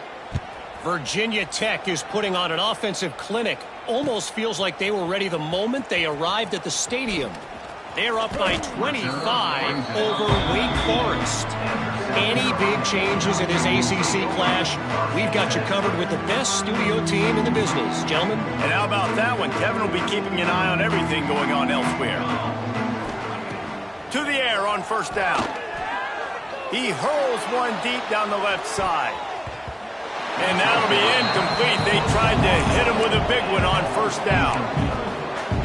Virginia Tech is putting on an offensive clinic. Almost feels like they were ready the moment they arrived at the stadium. They're up by 25 over Wake Forest. Any big changes in this ACC clash, we've got you covered with the best studio team in the business, gentlemen. And how about that one? Kevin will be keeping an eye on everything going on elsewhere. To the air on first down. He hurls one deep down the left side. And that'll be incomplete. They tried to hit him with a big one on first down.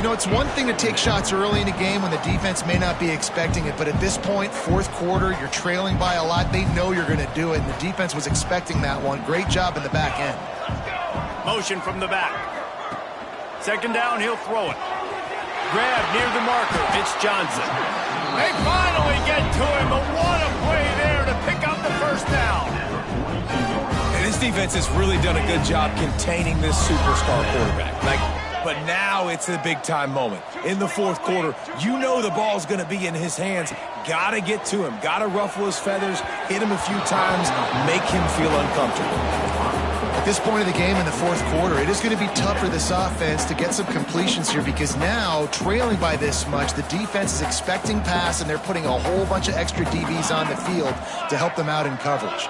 You know, it's one thing to take shots early in a game when the defense may not be expecting it, but at this point, fourth quarter, you're trailing by a lot. They know you're going to do it, and the defense was expecting that one. Great job in the back end. Motion from the back. Second down, he'll throw it. Grab near the marker. It's Johnson. They finally get to him, but what a play there to pick up the first down. And this defense has really done a good job containing this superstar quarterback. But now it's a big-time moment. In the fourth quarter, you know the ball's going to be in his hands. Got to get to him. Got to ruffle his feathers, hit him a few times, make him feel uncomfortable. At this point of the game in the fourth quarter, it is going to be tough for this offense to get some completions here because now, trailing by this much, the defense is expecting pass, and they're putting a whole bunch of extra DBs on the field to help them out in coverage.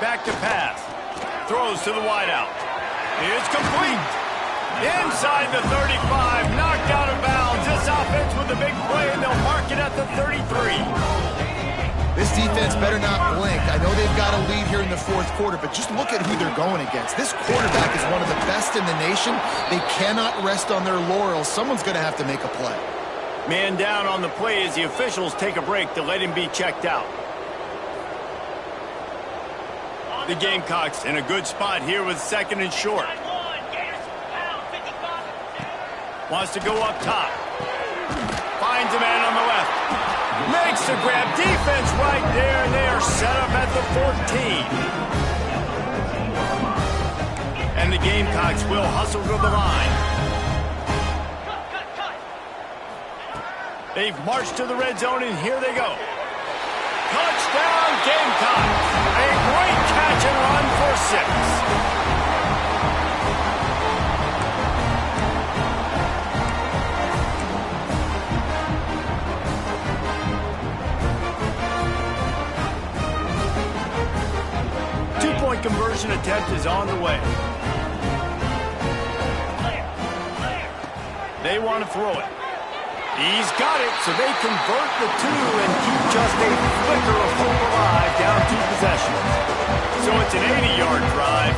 Back to pass. Throws to the wideout. It's complete. Inside the 35, knocked out of bounds. This offense with a big play, and they'll mark it at the 33. This defense better not blink. I know they've got a lead here in the fourth quarter, but just look at who they're going against. This quarterback is one of the best in the nation. They cannot rest on their laurels. Someone's going to have to make a play. Man down on the play as the officials take a break to let him be checked out. The Gamecocks in a good spot here with second and short. Wants to go up top. Finds a man on the left. Makes the grab. Defense right there, and they are set up at the 14. And the Gamecocks will hustle to the line. They've marched to the red zone, and here they go. Touchdown, Gamecocks. A great catch and run for 6. 2-point conversion attempt is on the way. They want to throw it. He's got it, so they convert the 2 and keep just a flicker of hope alive down 2 possessions. So it's an 80-yard drive,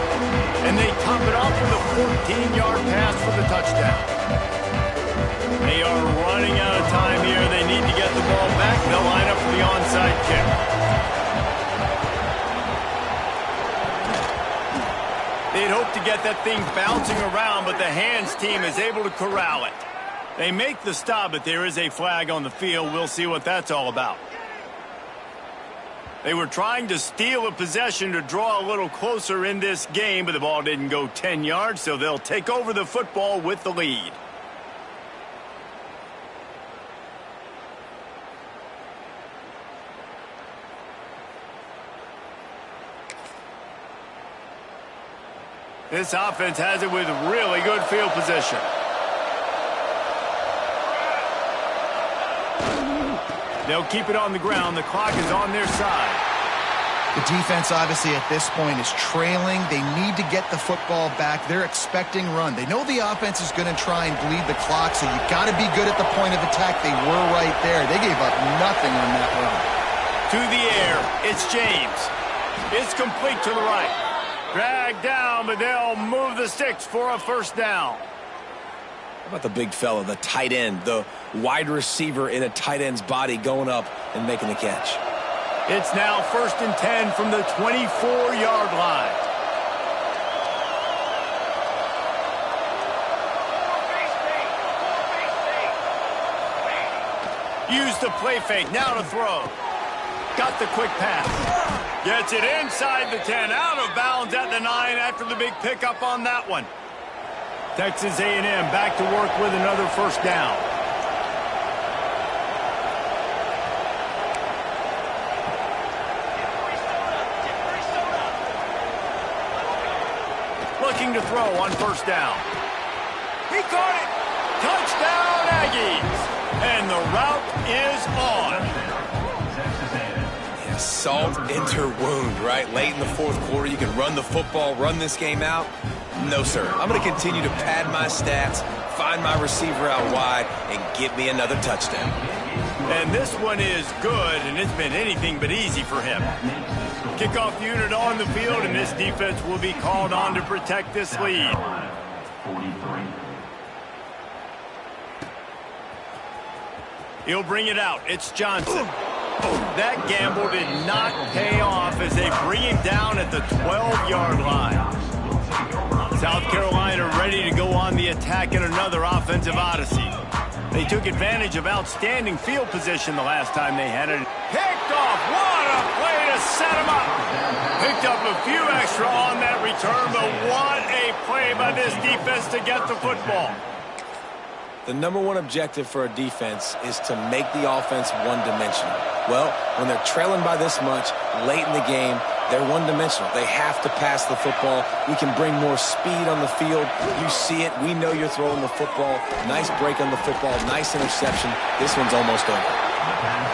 and they top it off with a 14-yard pass for the touchdown. They are running out of time here. They need to get the ball back. They'll line up for the onside kick. They'd hope to get that thing bouncing around, but the hands team is able to corral it. They make the stop, but there is a flag on the field. We'll see what that's all about. They were trying to steal a possession to draw a little closer in this game, but the ball didn't go 10 yards, so they'll take over the football with the lead. This offense has it with really good field position. They'll keep it on the ground. The clock is on their side. The defense, obviously, at this point is trailing. They need to get the football back. They're expecting run. They know the offense is going to try and bleed the clock, so you got to be good at the point of attack. They were right there. They gave up nothing on that run. To the air, it's James. It's complete to the right. Dragged down, but they'll move the sticks for a first down. How about the big fella, the tight end, the wide receiver in a tight end's body going up and making the catch? It's now 1st and 10 from the 24-yard line. Use the play fake, now to throw. Got the quick pass. Gets it inside the 10, out of bounds at the 9 after the big pickup on that one. Texas A&M back to work with another first down. Looking to throw on first down. He caught it. Touchdown, Aggies. And the route is on. Salt into wound, right? Late in the fourth quarter, you can run the football, run this game out. No, sir. I'm going to continue to pad my stats, find my receiver out wide, and get me another touchdown. And this one is good, and it's been anything but easy for him. Kickoff unit on the field, and this defense will be called on to protect this lead. He'll bring it out. It's Johnson. That gamble did not pay off as they bring him down at the 12-yard line. South Carolina ready to go on the attack in another offensive odyssey. They took advantage of outstanding field position the last time they had it. Picked off. What a play to set him up. Picked up a few extra on that return, but what a play by this defense to get the football. The number one objective for a defense is to make the offense one-dimensional. Well, when they're trailing by this much late in the game, they're one-dimensional. They have to pass the football. We can bring more speed on the field. You see it. We know you're throwing the football. Nice break on the football. Nice interception. This one's almost over.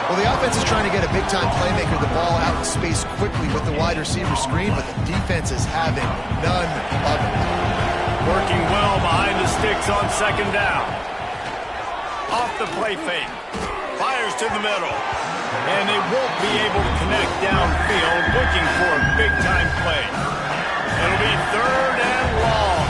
Well, the offense is trying to get a big-time playmaker the ball out in space quickly with the wide receiver screen, but the defense is having none of it. Working well behind the sticks on second down. Off the play fake. Fires to the middle. And they won't be able to connect downfield, looking for a big-time play. It'll be 3rd and long.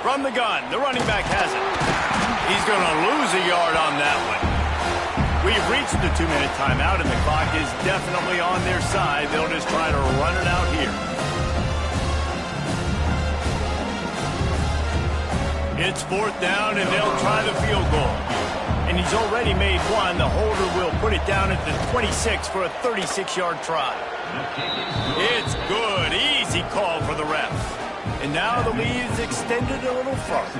From the gun, the running back has it. He's going to lose a yard on that one. We've reached the 2-minute timeout, and the clock is definitely on their side. They'll just try to run it out here. It's 4th down, and they'll try the field goal. And he's already made one. The holder will put it down at the 26 for a 36-yard try. It's good. Easy call for the refs. And now the lead is extended a little farther.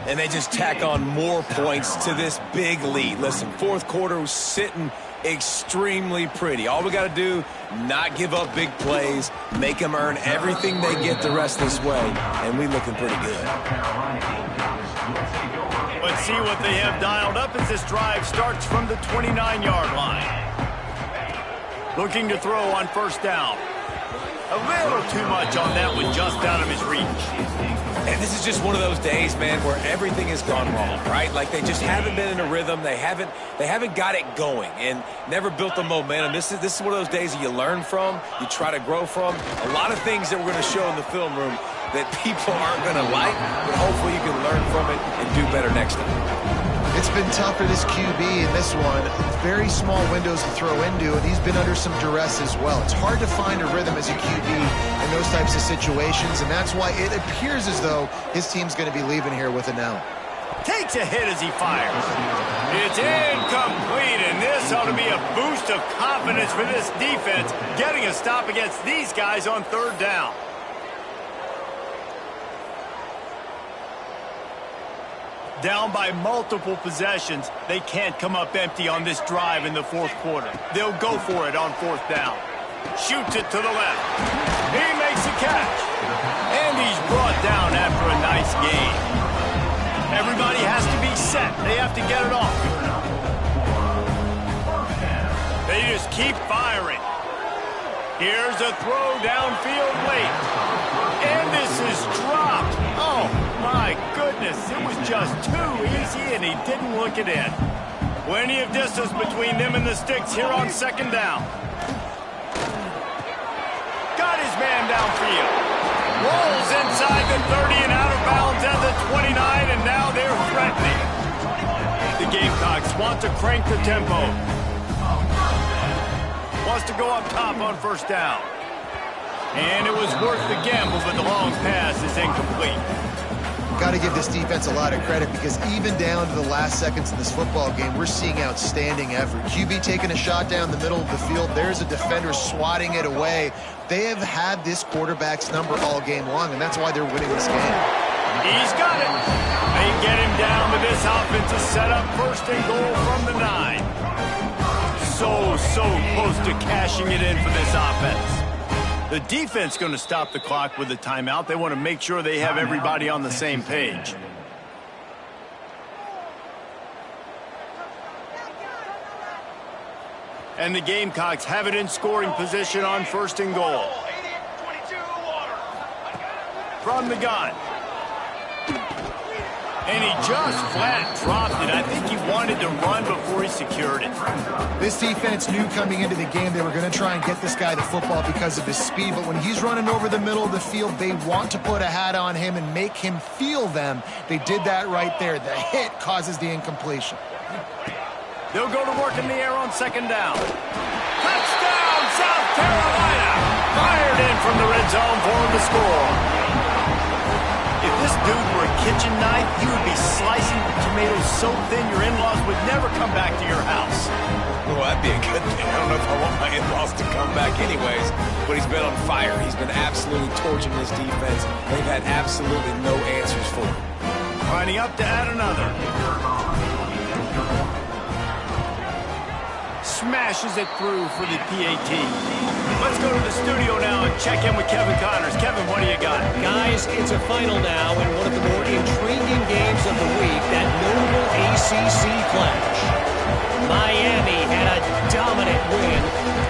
And they just tack on more points to this big lead. Listen, 4th quarter was sitting extremely pretty. All we got to do, not give up big plays, make them earn everything they get the rest of this way, and we looking pretty good. Let's see what they have dialed up as this drive starts from the 29-yard line. Looking to throw on 1st down. A little too much on that one, just out of his reach. And this is just one of those days, man, where everything has gone wrong, right? Like they just haven't been in a rhythm. They haven't got it going and never built the momentum. This is one of those days that you learn from, you try to grow from. A lot of things that we're going to show in the film room that people aren't going to like, but hopefully you can learn from it and do better next time. It's been tough for this QB in this one. Very small windows to throw into, and he's been under some duress as well. It's hard to find a rhythm as a QB in those types of situations, and that's why it appears as though his team's going to be leaving here with an L. Takes a hit as he fires. It's incomplete, and this ought to be a boost of confidence for this defense, getting a stop against these guys on 3rd down. Down by multiple possessions, they can't come up empty on this drive in the 4th quarter. They'll go for it on 4th down. Shoots it to the left. He makes a catch. And he's brought down after a nice gain. Everybody has to be set. They have to get it off. They just keep firing. Here's a throw downfield late. And this is dropped. Oh, my goodness. It was just too easy, and he didn't look it in. Plenty of distance between them and the sticks here on 2nd down. Got his man downfield. Rolls inside the 30 and out of bounds at the 29, and now they're threatening. The Gamecocks want to crank the tempo. Wants to go up top on 1st down. And it was worth the gamble, but the long pass is incomplete. Got to give this defense a lot of credit because even down to the last seconds in this football game, we're seeing outstanding effort. QB taking a shot down the middle of the field. There's a defender swatting it away. They have had this quarterback's number all game long, and that's why they're winning this game. He's got it. They get him down to this offensive setup. 1st and goal from the 9. So close to cashing it in for this offense. The defense going to stop the clock with a timeout. They want to make sure they have everybody on the same page. And the Gamecocks have it in scoring position on 1st and goal. from the gun. And he just flat dropped it. I think he wanted to run before he secured it. This defense knew coming into the game they were going to try and get this guy the football because of his speed, but when he's running over the middle of the field, they want to put a hat on him and make him feel them. They did that right there. The hit causes the incompletion. They'll go to work in the air on second down. Touchdown, South Carolina! Fired in from the red zone for him to score. If this dude were a kitchen knife, he would be slicing tomatoes so thin your in-laws would never come back to your house. Well, that'd be a good thing. I don't know if I want my in-laws to come back anyways, but he's been on fire. He's been absolutely torching this defense. They've had absolutely no answers for him. Lining up to add another. Smashes it through for the PAT. Let's go to the studio now and check in with Kevin Connors. Kevin, what do you got? Guys, it's a final now in one of the more intriguing games of the week, that notable ACC clash. Miami had a dominant win,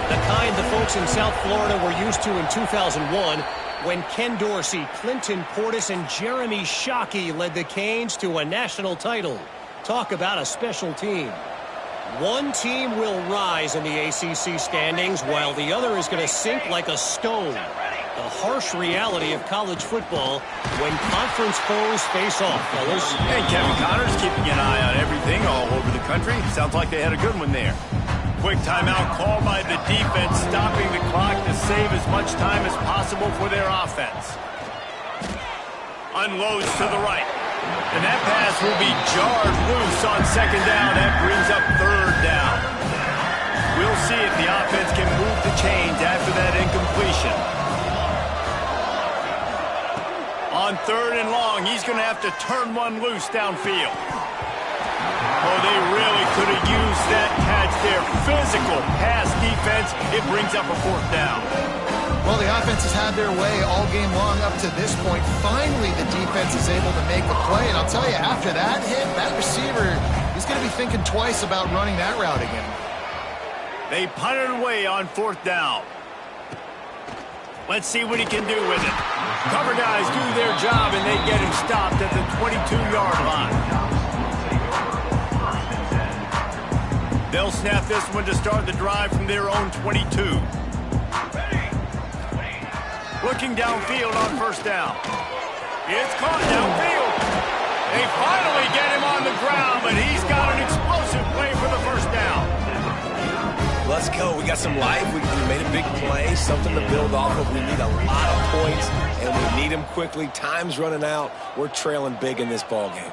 the kind the folks in South Florida were used to in 2001 when Ken Dorsey, Clinton Portis, and Jeremy Shockey led the Canes to a national title. Talk about a special team. One team will rise in the ACC standings while the other is going to sink like a stone. The harsh reality of college football when conference foes face off, fellas. Hey, Kevin Connors keeping an eye on everything all over the country. Sounds like they had a good one there. Quick timeout call by the defense, stopping the clock to save as much time as possible for their offense. Unloads to the right. And that pass will be jarred loose on second down. That brings up third down. We'll see if the offense can move the chains after that incompletion. On third and long, he's going to have to turn one loose downfield. Oh, they really could have used that catch there. Physical pass defense. It brings up a fourth down. Well, the offense has had their way all game long up to this point. Finally, the defense is able to make a play. And I'll tell you, after that hit, that receiver, he's going to be thinking twice about running that route again. They punted away on fourth down. Let's see what he can do with it. Cover guys do their job, and they get him stopped at the 22-yard line. They'll snap this one to start the drive from their own 22. Looking downfield on first down. It's caught downfield. They finally get him on the ground, but he's got an explosive play for the first down. Let's go. We got some life. We made a big play, something to build off of. We need a lot of points, and we need them quickly. Time's running out. We're trailing big in this ball game.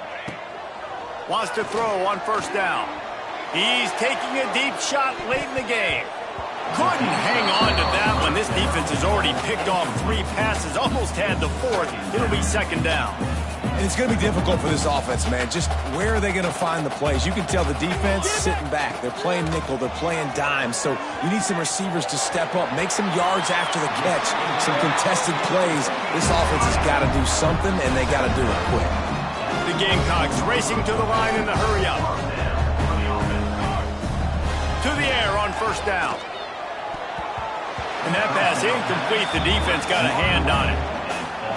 Wants to throw on first down. He's taking a deep shot late in the game. Couldn't hang on to that one. This defense has already picked off 3 passes, almost had the 4th. It'll be second down. And it's going to be difficult for this offense, man. Just where are they going to find the plays? You can tell the defense sitting back. They're playing nickel. They're playing dime. So you need some receivers to step up, make some yards after the catch, some contested plays. This offense has got to do something, and they got to do it quick. The Gamecocks racing to the line in the hurry-up. To the air on first down. And that pass incomplete. The defense got a hand on it.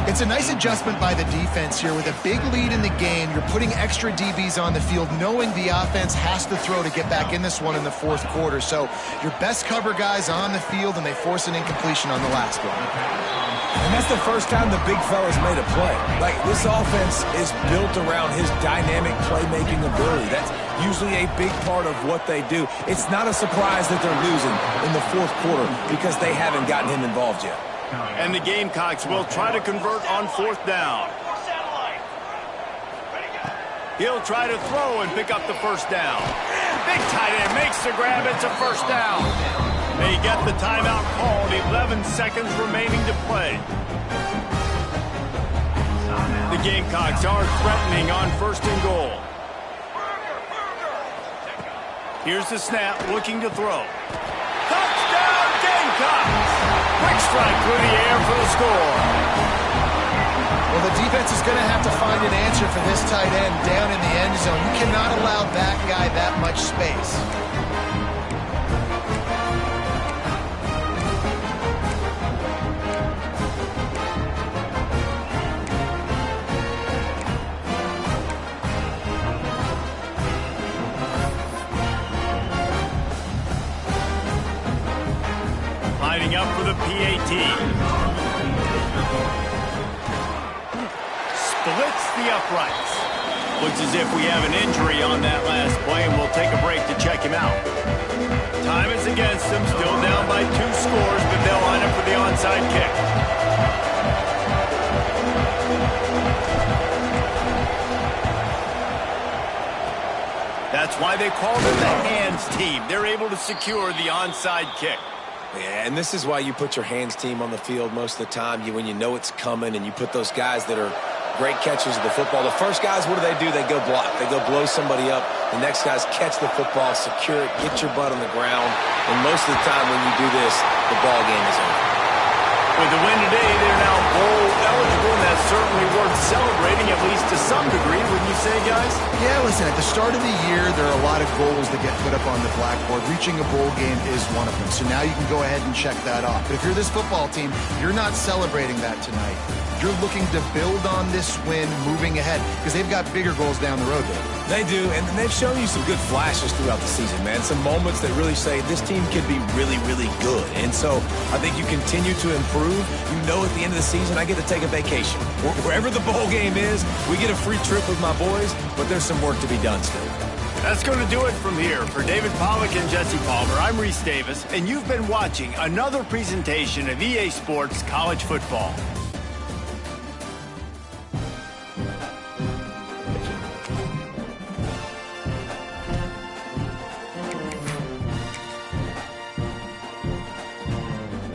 It's a nice adjustment by the defense here. With a big lead in the game, you're putting extra DBs on the field, knowing the offense has to throw to get back in this one in the 4th quarter. So your best cover guys on the field, and they force an incompletion on the last one. And that's the first time the big fella's made a play. Like, this offense is built around his dynamic playmaking ability. That's usually a big part of what they do. It's not a surprise that they're losing in the 4th quarter because they haven't gotten him involved yet. And the Gamecocks will try to convert on 4th down. He'll try to throw and pick up the first down. Big tight end makes the grab. It's a first down. They get the timeout called. 11 seconds remaining to play. The Gamecocks are threatening on 1st and goal. Here's the snap, looking to throw. Touchdown, Gamecocks! Quick strike through the air for the score. Well, the defense is going to have to find an answer for this tight end down in the end zone. You cannot allow that guy that much space. lining up for the PAT. Splits the uprights. Looks as if we have an injury on that last play, and we'll take a break to check him out. Time is against them, still down by 2 scores, but they'll line up for the onside kick. That's why they call them the hands team. They're able to secure the onside kick. Yeah, and this is why you put your hands team on the field most of the time. When you know it's coming, and you put those guys that are great catchers of the football. The first guys, what do? They go block. They go blow somebody up. The next guys catch the football, secure it, get your butt on the ground. And most of the time when you do this, the ball game is over. With the win today, they're now bowl eligible, and that's certainly worth celebrating, at least to some degree, wouldn't you say, guys? Yeah, listen, at the start of the year, there are a lot of goals that get put up on the blackboard. Reaching a bowl game is one of them. So now you can go ahead and check that off. But if you're this football team, you're not celebrating that tonight. You're looking to build on this win moving ahead because they've got bigger goals down the road, Dave. They do, and they've shown you some good flashes throughout the season, man. Some moments that really say this team could be really, really good. And so I think you continue to improve. You know at the end of the season, I get to take a vacation. Wherever the bowl game is, we get a free trip with my boys, but there's some work to be done still. That's going to do it from here. For David Pollack and Jesse Palmer, I'm Reese Davis, and you've been watching another presentation of EA Sports College Football.